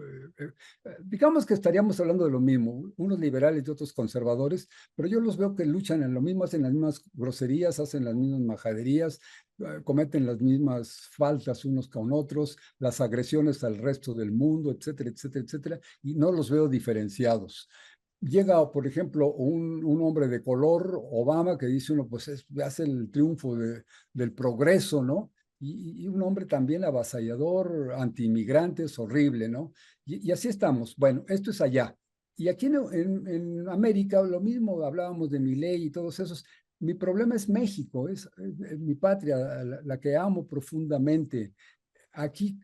digamos que estaríamos hablando de lo mismo, unos liberales y otros conservadores, pero yo los veo que luchan en lo mismo, hacen las mismas groserías, hacen las mismas majaderías, cometen las mismas faltas unos con otros, las agresiones al resto del mundo, etcétera, etcétera, etcétera, y no los veo diferenciados. Llega, por ejemplo, un hombre de color, Obama, que dice uno, pues hace el triunfo del progreso, ¿no? Y un hombre también avasallador, antiinmigrantes, horrible, ¿no? Y así estamos. Bueno, esto es allá. Y aquí en América lo mismo, hablábamos de Milei y todos esos. Mi problema es México, es mi patria, la que amo profundamente. Aquí,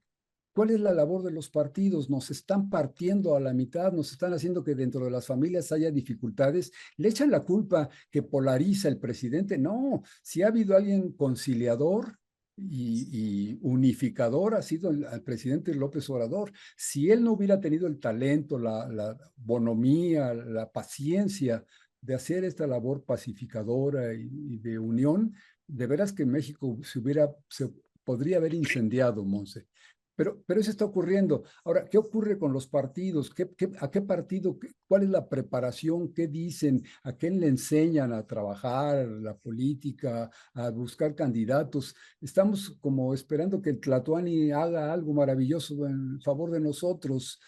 ¿cuál es la labor de los partidos? Nos están partiendo a la mitad, nos están haciendo que dentro de las familias haya dificultades. ¿Le echan la culpa que polariza el presidente? No, si ha habido alguien conciliador y unificador, ha sido el presidente López Obrador. Si él no hubiera tenido el talento, la bonomía, la paciencia de hacer esta labor pacificadora y de unión, de veras que México se podría haber incendiado, Monse. Pero eso está ocurriendo. Ahora, ¿qué ocurre con los partidos? A qué partido? ¿Cuál es la preparación? ¿Qué dicen? ¿A quién le enseñan a trabajar la política, a buscar candidatos? Estamos como esperando que el Tlatoani haga algo maravilloso en favor de nosotros.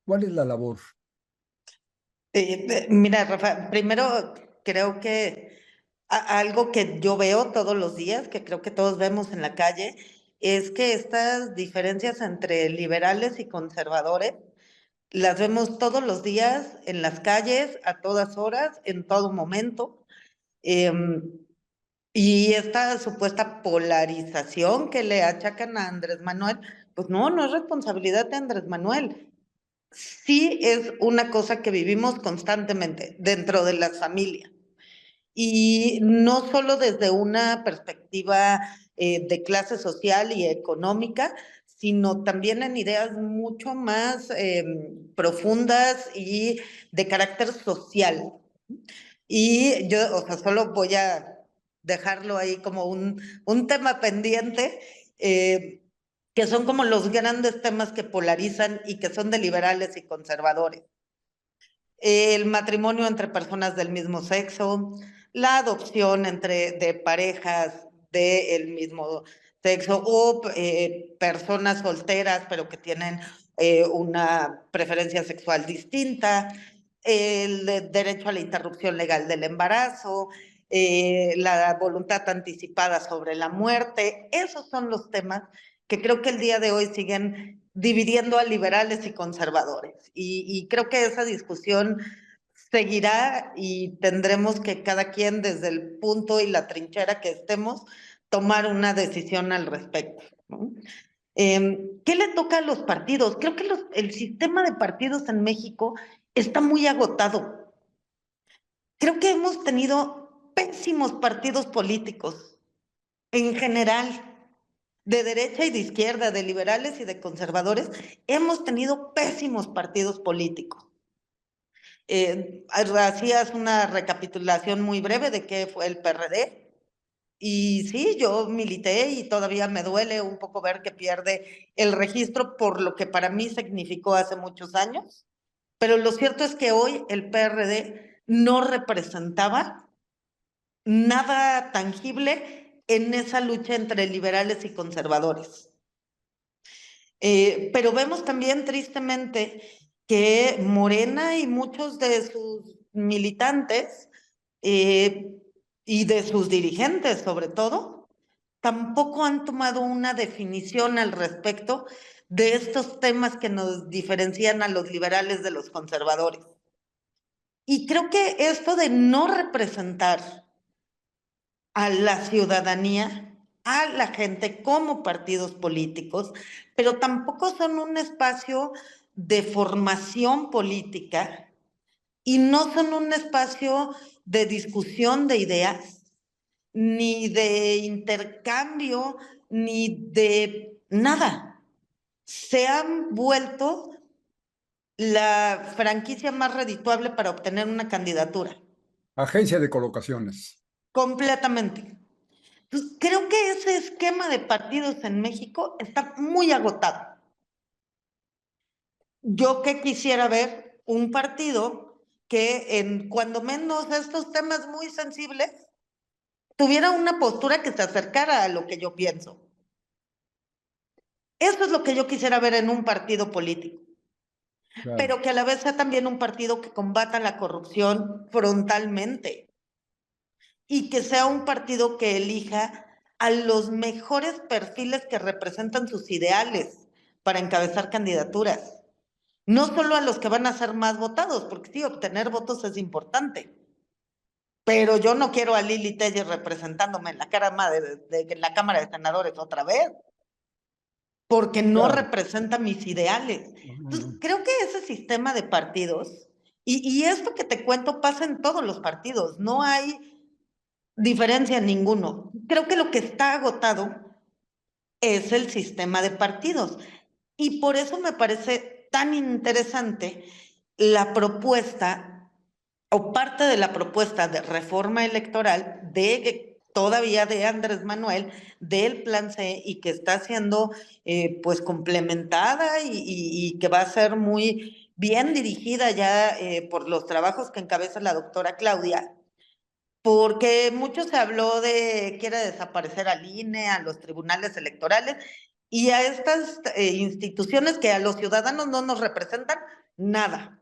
¿Cuál es la labor? Mira, Rafa, primero creo que algo que yo veo todos los días, que creo que todos vemos en la calle, es que estas diferencias entre liberales y conservadores las vemos todos los días en las calles, a todas horas, en todo momento. Y esta supuesta polarización que le achacan a Andrés Manuel, pues no es responsabilidad de Andrés Manuel. Sí es una cosa que vivimos constantemente dentro de las familias. Y no solo desde una perspectiva de clase social y económica, sino también en ideas mucho más profundas y de carácter social. Y yo, o sea, solo voy a dejarlo ahí como un tema pendiente, que son como los grandes temas que polarizan y que son de liberales y conservadores. El matrimonio entre personas del mismo sexo, la adopción de parejas del mismo sexo o personas solteras pero que tienen una preferencia sexual distinta, el derecho a la interrupción legal del embarazo, la voluntad anticipada sobre la muerte. Esos son los temas que creo que el día de hoy siguen dividiendo a liberales y conservadores. Y creo que esa discusión seguirá y tendremos que cada quien desde el punto y la trinchera que estemos tomar una decisión al respecto, ¿no? ¿Qué le toca a los partidos? Creo que el sistema de partidos en México está muy agotado. Creo que hemos tenido pésimos partidos políticos en general, de derecha y de izquierda, de liberales y de conservadores. Hemos tenido pésimos partidos políticos. Hacías una recapitulación muy breve de qué fue el PRD. Y sí, yo milité y todavía me duele un poco ver que pierde el registro por lo que para mí significó hace muchos años. Pero lo cierto es que hoy el PRD no representaba nada tangible en esa lucha entre liberales y conservadores. Pero vemos también tristemente que Morena y muchos de sus militantes y de sus dirigentes sobre todo, tampoco han tomado una definición al respecto de estos temas que nos diferencian a los liberales de los conservadores. Y creo que esto de no representar a la ciudadanía, a la gente como partidos políticos, pero tampoco son un espacio de formación política y no son un espacio de discusión de ideas, ni de intercambio, ni de nada. Se han vuelto la franquicia más redituable para obtener una candidatura. Agencia de colocaciones. Completamente. Entonces, creo que ese esquema de partidos en México está muy agotado. Yo que quisiera ver un partido que en cuando menos estos temas muy sensibles tuviera una postura que se acercara a lo que yo pienso. Eso es lo que yo quisiera ver en un partido político, Claro. pero que a la vez sea también un partido que combata la corrupción frontalmente y que sea un partido que elija a los mejores perfiles que representan sus ideales para encabezar candidaturas. No solo a los que van a ser más votados, porque sí, obtener votos es importante. Pero yo no quiero a Lili Telles representándome en la Cámara de Senadores otra vez, porque no Claro. representa mis ideales. Entonces, creo que ese sistema de partidos, y esto que te cuento pasa en todos los partidos, no hay diferencia en ninguno. Creo que lo que está agotado es el sistema de partidos. Y por eso me parece tan interesante la propuesta o parte de la propuesta de reforma electoral todavía de Andrés Manuel, del Plan C, y que está siendo pues complementada y que va a ser muy bien dirigida ya por los trabajos que encabeza la doctora Claudia, porque mucho se habló de quiere desaparecer al INE, a los tribunales electorales y a estas instituciones que a los ciudadanos no nos representan nada,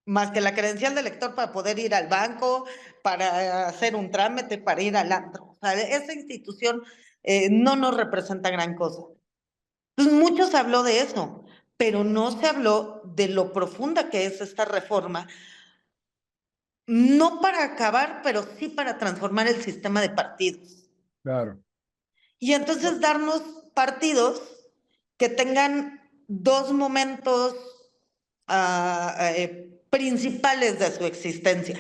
más que la credencial de elector para poder ir al banco, para hacer un trámite, para ir al antro. O sea, esa institución no nos representa gran cosa. Entonces, mucho se habló de eso, pero no se habló de lo profunda que es esta reforma, no para acabar, pero sí para transformar el sistema de partidos. Claro. Y entonces darnos partidos que tengan dos momentos principales de su existencia.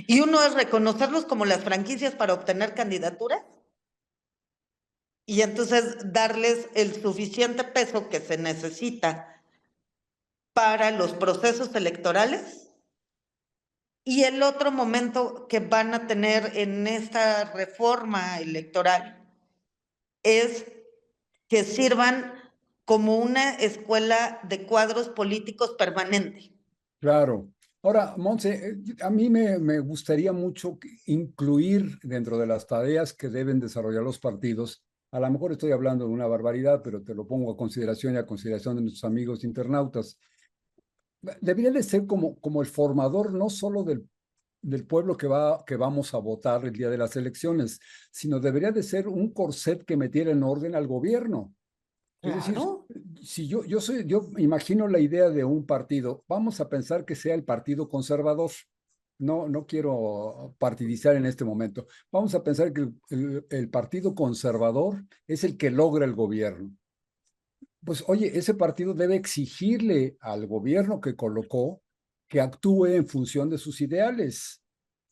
Y uno es reconocerlos como las franquicias para obtener candidaturas y entonces darles el suficiente peso que se necesita para los procesos electorales. Y el otro momento que van a tener en esta reforma electoral es que sirvan como una escuela de cuadros políticos permanente. Claro. Ahora, Monse, a mí me gustaría mucho incluir dentro de las tareas que deben desarrollar los partidos. A lo mejor estoy hablando de una barbaridad, pero te lo pongo a consideración y a consideración de nuestros amigos internautas. Debería de ser como el formador no solo del pueblo que vamos a votar el día de las elecciones, sino debería de ser un corset que metiera en orden al gobierno. Es decir, Claro. si yo imagino la idea de un partido, vamos a pensar que sea el partido conservador. No quiero partidizar en este momento. Vamos a pensar que el partido conservador es el que logra el gobierno. Pues oye, ese partido debe exigirle al gobierno que colocó que actúe en función de sus ideales,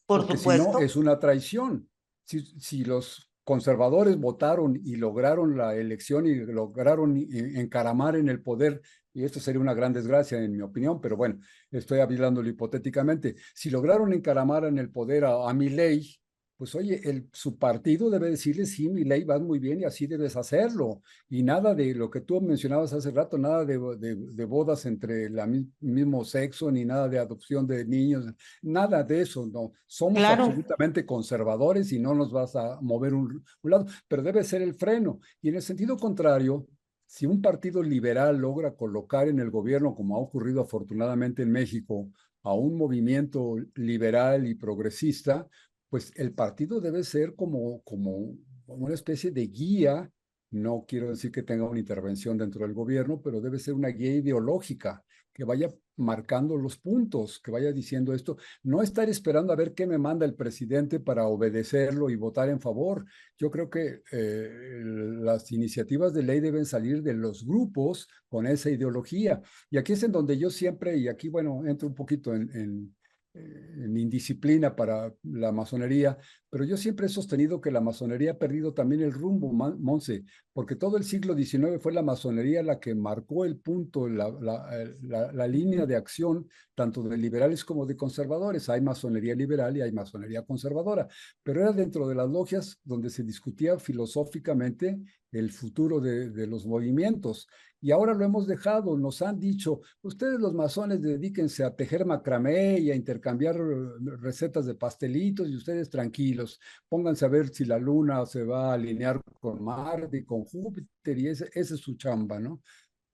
Por porque si no es supuesto. una traición. Si los conservadores votaron y lograron la elección y lograron encaramar en el poder, y esto sería una gran desgracia en mi opinión, pero bueno, estoy hablándolo hipotéticamente, si lograron encaramar en el poder a Milei, pues oye, su partido debe decirle, sí, Milei, vas muy bien y así debes hacerlo. Y nada de lo que tú mencionabas hace rato, nada de bodas entre el mismo sexo, ni nada de adopción de niños, nada de eso, no. Somos Claro. absolutamente conservadores y no nos vas a mover un lado, pero debe ser el freno. Y en el sentido contrario, si un partido liberal logra colocar en el gobierno, como ha ocurrido afortunadamente en México, a un movimiento liberal y progresista, pues el partido debe ser como una especie de guía. No quiero decir que tenga una intervención dentro del gobierno, pero debe ser una guía ideológica que vaya marcando los puntos, que vaya diciendo esto, no estar esperando a ver qué me manda el presidente para obedecerlo y votar en favor. Yo creo que las iniciativas de ley deben salir de los grupos con esa ideología. Y aquí es en donde yo siempre, y aquí, bueno, entro un poquito en indisciplina para la masonería, pero yo siempre he sostenido que la masonería ha perdido también el rumbo, Monse, porque todo el siglo XIX fue la masonería la que marcó el punto, la línea de acción, tanto de liberales como de conservadores. Hay masonería liberal y hay masonería conservadora, pero era dentro de las logias donde se discutía filosóficamente el futuro de los movimientos. Y ahora lo hemos dejado, nos han dicho, ustedes los masones dedíquense a tejer macramé y a intercambiar recetas de pastelitos y ustedes tranquilos, pónganse a ver si la luna se va a alinear con Marte y con Júpiter y esa es su chamba, ¿no?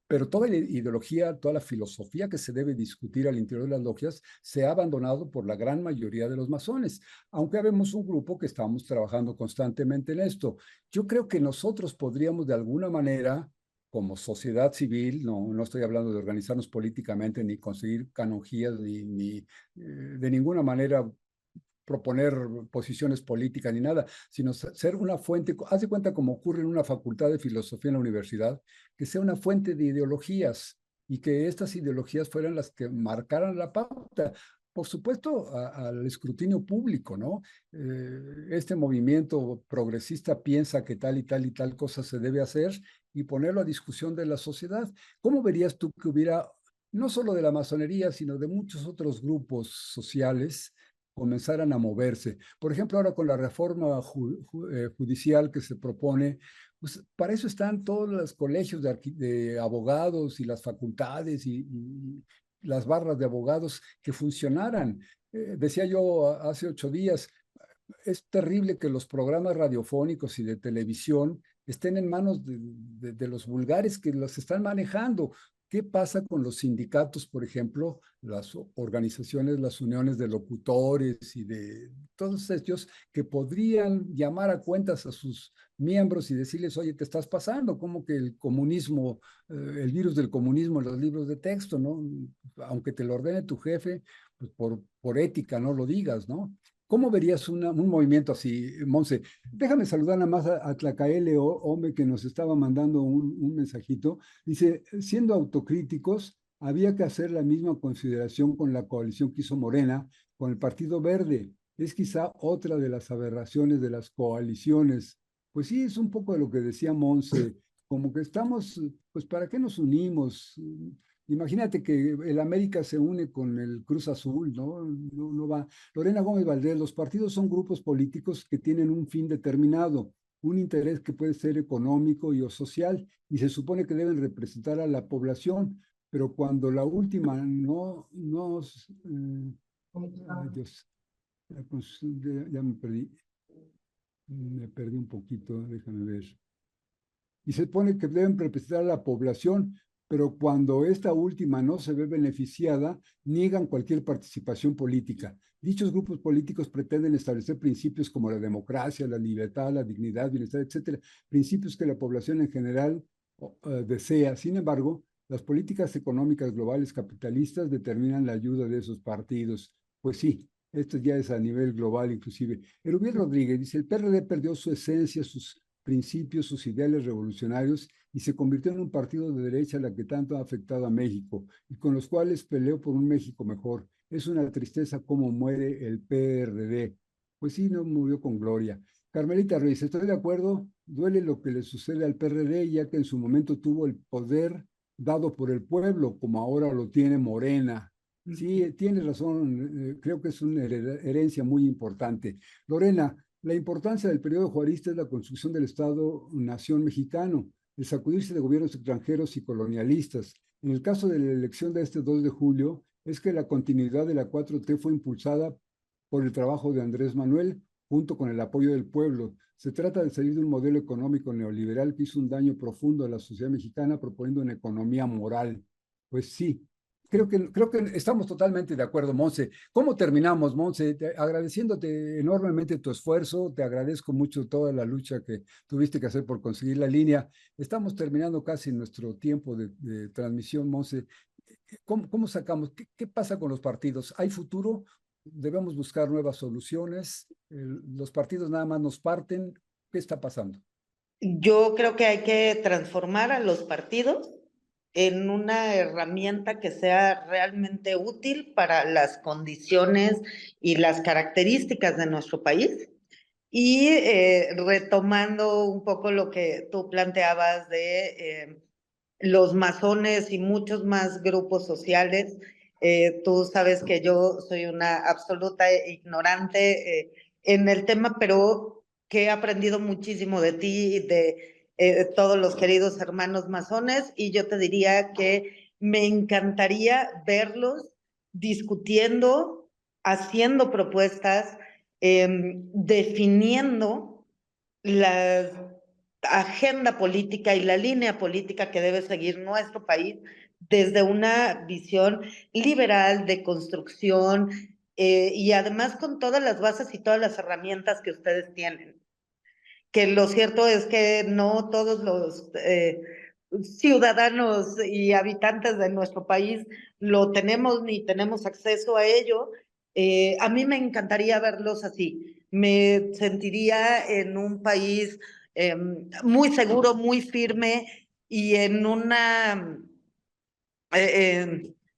Pero toda la ideología, toda la filosofía que se debe discutir al interior de las logias se ha abandonado por la gran mayoría de los masones, aunque habemos un grupo que estamos trabajando constantemente en esto. Yo creo que nosotros podríamos de alguna manera, como sociedad civil, no estoy hablando de organizarnos políticamente ni conseguir canonjías ni de ninguna manera proponer posiciones políticas ni nada, sino ser una fuente, haz de cuenta como ocurre en una facultad de filosofía en la universidad, que sea una fuente de ideologías y que estas ideologías fueran las que marcaran la pauta. Por supuesto, al escrutinio público, ¿no? Este movimiento progresista piensa que tal y tal y tal cosa se debe hacer y ponerlo a discusión de la sociedad. ¿Cómo verías tú que hubiera, no solo de la masonería, sino de muchos otros grupos sociales, comenzaran a moverse? Por ejemplo, ahora con la reforma judicial que se propone, pues para eso están todos los colegios de abogados y las facultades y las barras de abogados que funcionaran. Decía yo hace 8 días, es terrible que los programas radiofónicos y de televisión estén en manos de los vulgares que los están manejando. ¿Qué pasa con los sindicatos, por ejemplo, las organizaciones, las uniones de locutores y de todos ellos que podrían llamar a cuentas a sus miembros y decirles, oye, te estás pasando, como que el comunismo, el virus del comunismo en los libros de texto, ¿no? Aunque te lo ordene tu jefe, pues por ética no lo digas, ¿no? ¿Cómo verías un movimiento así, Monse? Déjame saludar nada más a Tlacaele, hombre, que nos estaba mandando un mensajito. Dice, siendo autocríticos, había que hacer la misma consideración con la coalición que hizo Morena, con el Partido Verde. Es quizá otra de las aberraciones de las coaliciones. Pues sí, es un poco de lo que decía Monse, como que estamos, pues ¿para qué nos unimos? Imagínate que el América se une con el Cruz Azul, ¿no? No va. Lorena Gómez Valdés, los partidos son grupos políticos que tienen un fin determinado, un interés que puede ser económico y o social, y se supone que deben representar a la población, pero cuando la última ay Dios, ya me perdí un poquito, déjame ver. Y se supone que deben representar a la población, pero cuando esta última no se ve beneficiada, niegan cualquier participación política. Dichos grupos políticos pretenden establecer principios como la democracia, la libertad, la dignidad, bienestar, etcétera, principios que la población en general desea. Sin embargo, las políticas económicas globales capitalistas determinan la ayuda de esos partidos. Pues sí, esto ya es a nivel global inclusive. Erubiel Rodríguez dice, el PRD perdió su esencia, sus principios, sus ideales revolucionarios y se convirtió en un partido de derecha la que tanto ha afectado a México y con los cuales peleó por un México mejor. Es una tristeza cómo muere el PRD. Pues sí, no murió con gloria. Carmelita Ruiz, estoy de acuerdo, duele lo que le sucede al PRD, ya que en su momento tuvo el poder dado por el pueblo, como ahora lo tiene Morena. Sí, tienes razón, creo que es una herencia muy importante. Lorena, la importancia del periodo juarista es la construcción del Estado-nación mexicano, el sacudirse de gobiernos extranjeros y colonialistas. En el caso de la elección de este 2 de julio, es que la continuidad de la 4T fue impulsada por el trabajo de Andrés Manuel, junto con el apoyo del pueblo. Se trata de salir de un modelo económico neoliberal que hizo un daño profundo a la sociedad mexicana proponiendo una economía moral. Pues sí, creo que estamos totalmente de acuerdo, Monse. ¿Cómo terminamos, Monse? Agradeciéndote enormemente tu esfuerzo, te agradezco mucho toda la lucha que tuviste que hacer por conseguir la línea. Estamos terminando casi nuestro tiempo de transmisión, Monse. ¿Cómo sacamos? ¿Qué pasa con los partidos? ¿Hay futuro? ¿Debemos buscar nuevas soluciones? ¿Los partidos nada más nos parten? ¿Qué está pasando? Yo creo que hay que transformar a los partidos en una herramienta que sea realmente útil para las condiciones y las características de nuestro país. Y retomando un poco lo que tú planteabas de los masones y muchos más grupos sociales, tú sabes que yo soy una absoluta ignorante en el tema, pero que he aprendido muchísimo de ti y de todos los queridos hermanos masones, y yo te diría que me encantaría verlos discutiendo, haciendo propuestas, definiendo la agenda política y la línea política que debe seguir nuestro país desde una visión liberal de construcción, y además con todas las bases y todas las herramientas que ustedes tienen. Que lo cierto es que no todos los ciudadanos y habitantes de nuestro país lo tenemos ni tenemos acceso a ello. A mí me encantaría verlos así. Me sentiría en un país muy seguro, muy firme y en una...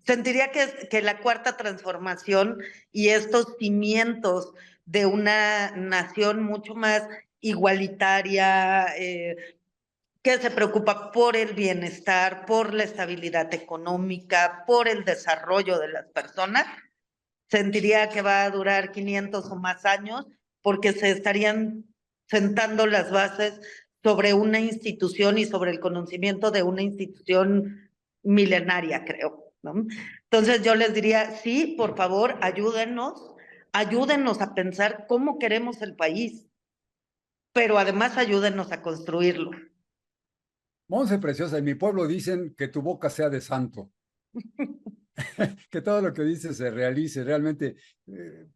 sentiría que la cuarta transformación y estos cimientos de una nación mucho más igualitaria, que se preocupa por el bienestar, por la estabilidad económica, por el desarrollo de las personas, sentiría que va a durar 500 o más años porque se estarían sentando las bases sobre una institución y sobre el conocimiento de una institución milenaria, creo, ¿no? Entonces yo les diría, sí, por favor, ayúdennos a pensar cómo queremos el país, pero además ayúdennos a construirlo. Monse preciosa, en mi pueblo dicen que tu boca sea de santo, que todo lo que dices se realice. Realmente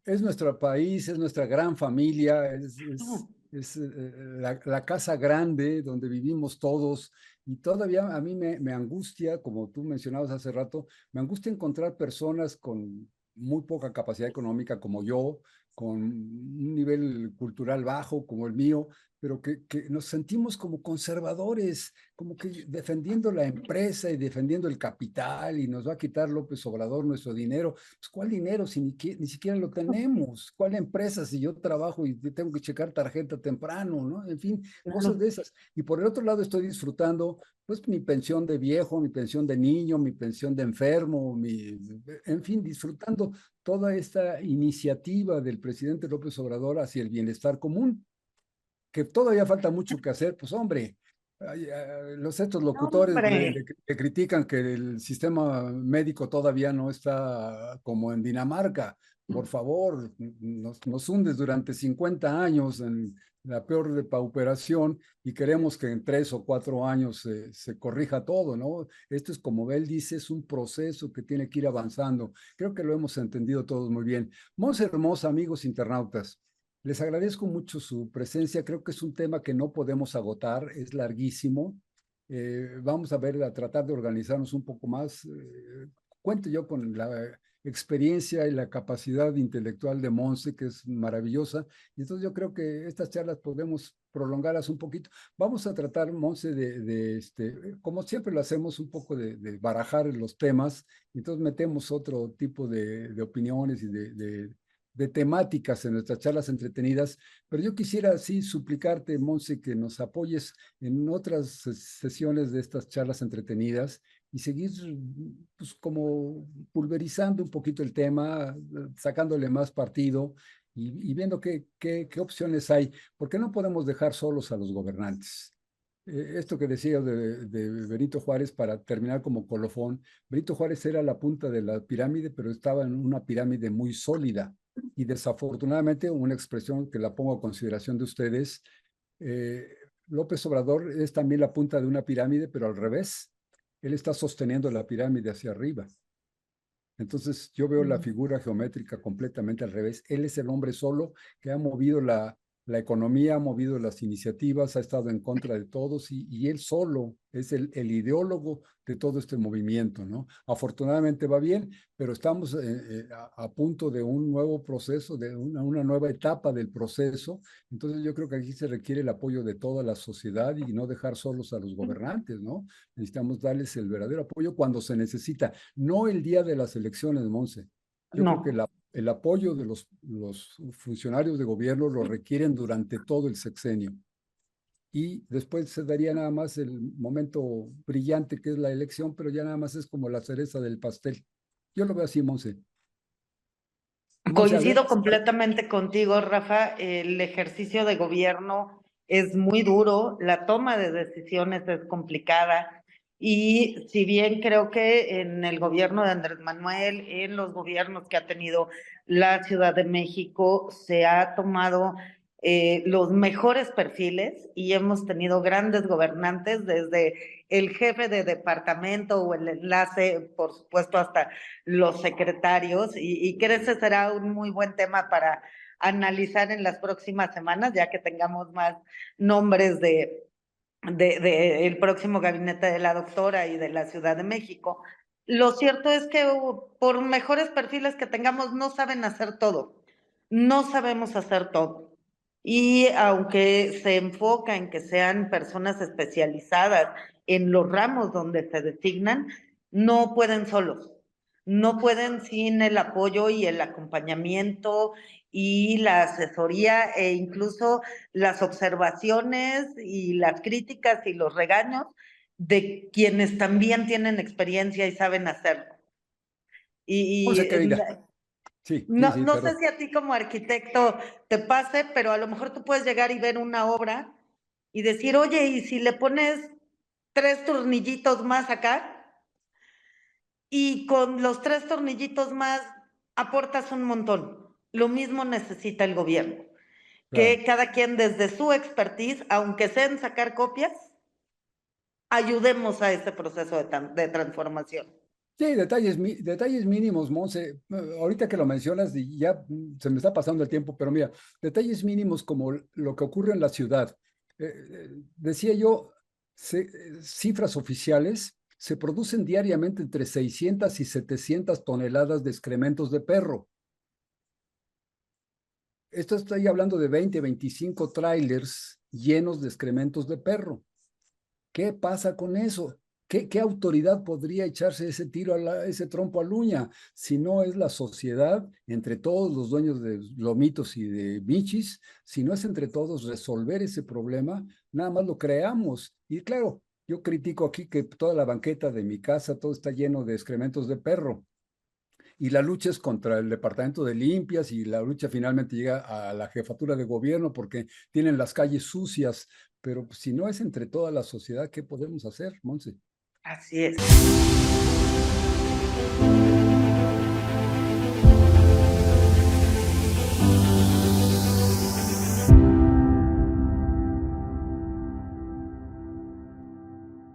es nuestro país, es nuestra gran familia, es la casa grande donde vivimos todos. Y todavía a mí me angustia, como tú mencionabas hace rato, me angustia encontrar personas con muy poca capacidad económica como yo, con un nivel cultural bajo como el mío, pero que nos sentimos como conservadores, como que defendiendo la empresa y defendiendo el capital, y nos va a quitar López Obrador nuestro dinero. Pues, ¿cuál dinero si ni siquiera lo tenemos? ¿Cuál empresa si yo trabajo y tengo que checar tarjeta temprano, ¿no? En fin, cosas Claro. de esas. Y por el otro lado estoy disfrutando pues mi pensión de viejo, mi pensión de niño, mi pensión de enfermo, en fin, disfrutando toda esta iniciativa del presidente López Obrador hacia el bienestar común, que todavía falta mucho que hacer. Pues hombre, estos No, locutores hombre. que critican que el sistema médico todavía no está como en Dinamarca. Por favor, nos hundes durante 50 años en la peor depauperación y queremos que en 3 o 4 años se corrija todo, ¿no? Esto es, como él dice, es un proceso que tiene que ir avanzando. Creo que lo hemos entendido todos muy bien. Monse hermosa, amigos internautas. Les agradezco mucho su presencia. Creo que es un tema que no podemos agotar, es larguísimo. Vamos a ver, a tratar de organizarnos un poco más. Cuento yo con la experiencia y la capacidad intelectual de Monse, que es maravillosa. Y entonces yo creo que estas charlas podemos prolongarlas un poquito. Vamos a tratar, Monse, como siempre lo hacemos, un poco de barajar los temas. Y entonces metemos otro tipo de opiniones y de temáticas en nuestras charlas entretenidas, pero yo quisiera sí suplicarte, Monse, que nos apoyes en otras sesiones de estas charlas entretenidas y seguir pues como pulverizando un poquito el tema, sacándole más partido y viendo qué opciones hay, porque no podemos dejar solos a los gobernantes. Esto que decía de Benito Juárez, para terminar como colofón, Benito Juárez era la punta de la pirámide, pero estaba en una pirámide muy sólida. Y desafortunadamente, una expresión que la pongo a consideración de ustedes, eh, López Obrador es también la punta de una pirámide, pero al revés. Él está sosteniendo la pirámide hacia arriba. Entonces yo veo la figura geométrica completamente al revés. Él es el hombre solo que ha movido la economía, ha movido las iniciativas, ha estado en contra de todos y él solo es el ideólogo de todo este movimiento, ¿no? Afortunadamente va bien, pero estamos a punto de un nuevo proceso, de una nueva etapa del proceso. Entonces yo creo que aquí se requiere el apoyo de toda la sociedad y no dejar solos a los gobernantes, ¿no? Necesitamos darles el verdadero apoyo cuando se necesita, no el día de las elecciones, Monse. Yo creo que No. el apoyo de los funcionarios de gobierno lo requieren durante todo el sexenio. Y después se daría nada más el momento brillante que es la elección, pero ya nada más es como la cereza del pastel. Yo lo veo así, Monse. Monse, a ver, Coincido completamente contigo, Rafa. El ejercicio de gobierno es muy duro, la toma de decisiones es complicada y si bien creo que en el gobierno de Andrés Manuel, en los gobiernos que ha tenido la Ciudad de México, se ha tomado los mejores perfiles y hemos tenido grandes gobernantes desde el jefe de departamento o el enlace, por supuesto, hasta los secretarios, y que ese será un muy buen tema para analizar en las próximas semanas, ya que tengamos más nombres de el próximo gabinete de la doctora y de la Ciudad de México. Lo cierto es que por mejores perfiles que tengamos, no saben hacer todo, no sabemos hacer todo. Y aunque se enfoca en que sean personas especializadas en los ramos donde se designan, no pueden solos, no pueden sin el apoyo y el acompañamiento y la asesoría e incluso las observaciones y las críticas y los regaños de quienes también tienen experiencia y saben hacerlo. Monse, Y querida. Sí, sí, no, sí, no sé perdón. si a ti como arquitecto te pase, pero a lo mejor tú puedes llegar y ver una obra y decir, oye, ¿y si le pones 3 tornillitos más acá? Y con los 3 tornillitos más aportas un montón. Lo mismo necesita el gobierno, Claro. que cada quien desde su expertise, aunque sea en sacar copias, ayudemos a este proceso de transformación. Sí, detalles mínimos, Monse. Ahorita que lo mencionas, y ya se me está pasando el tiempo, pero mira, detalles mínimos como lo que ocurre en la ciudad. Decía yo, cifras oficiales, se producen diariamente entre 600 y 700 toneladas de excrementos de perro. Esto estoy hablando de 20, 25 trailers llenos de excrementos de perro. ¿Qué pasa con eso? ¿Qué autoridad podría echarse ese ese trompo a la uña si no es la sociedad, entre todos los dueños de lomitos y de michis, si no es entre todos resolver ese problema, nada más lo creamos? Y claro, yo critico aquí que toda la banqueta de mi casa, todo está lleno de excrementos de perro. Y la lucha es contra el Departamento de Limpias y la lucha finalmente llega a la jefatura de gobierno porque tienen las calles sucias. Pero si no es entre toda la sociedad, ¿qué podemos hacer, Monse? Así es.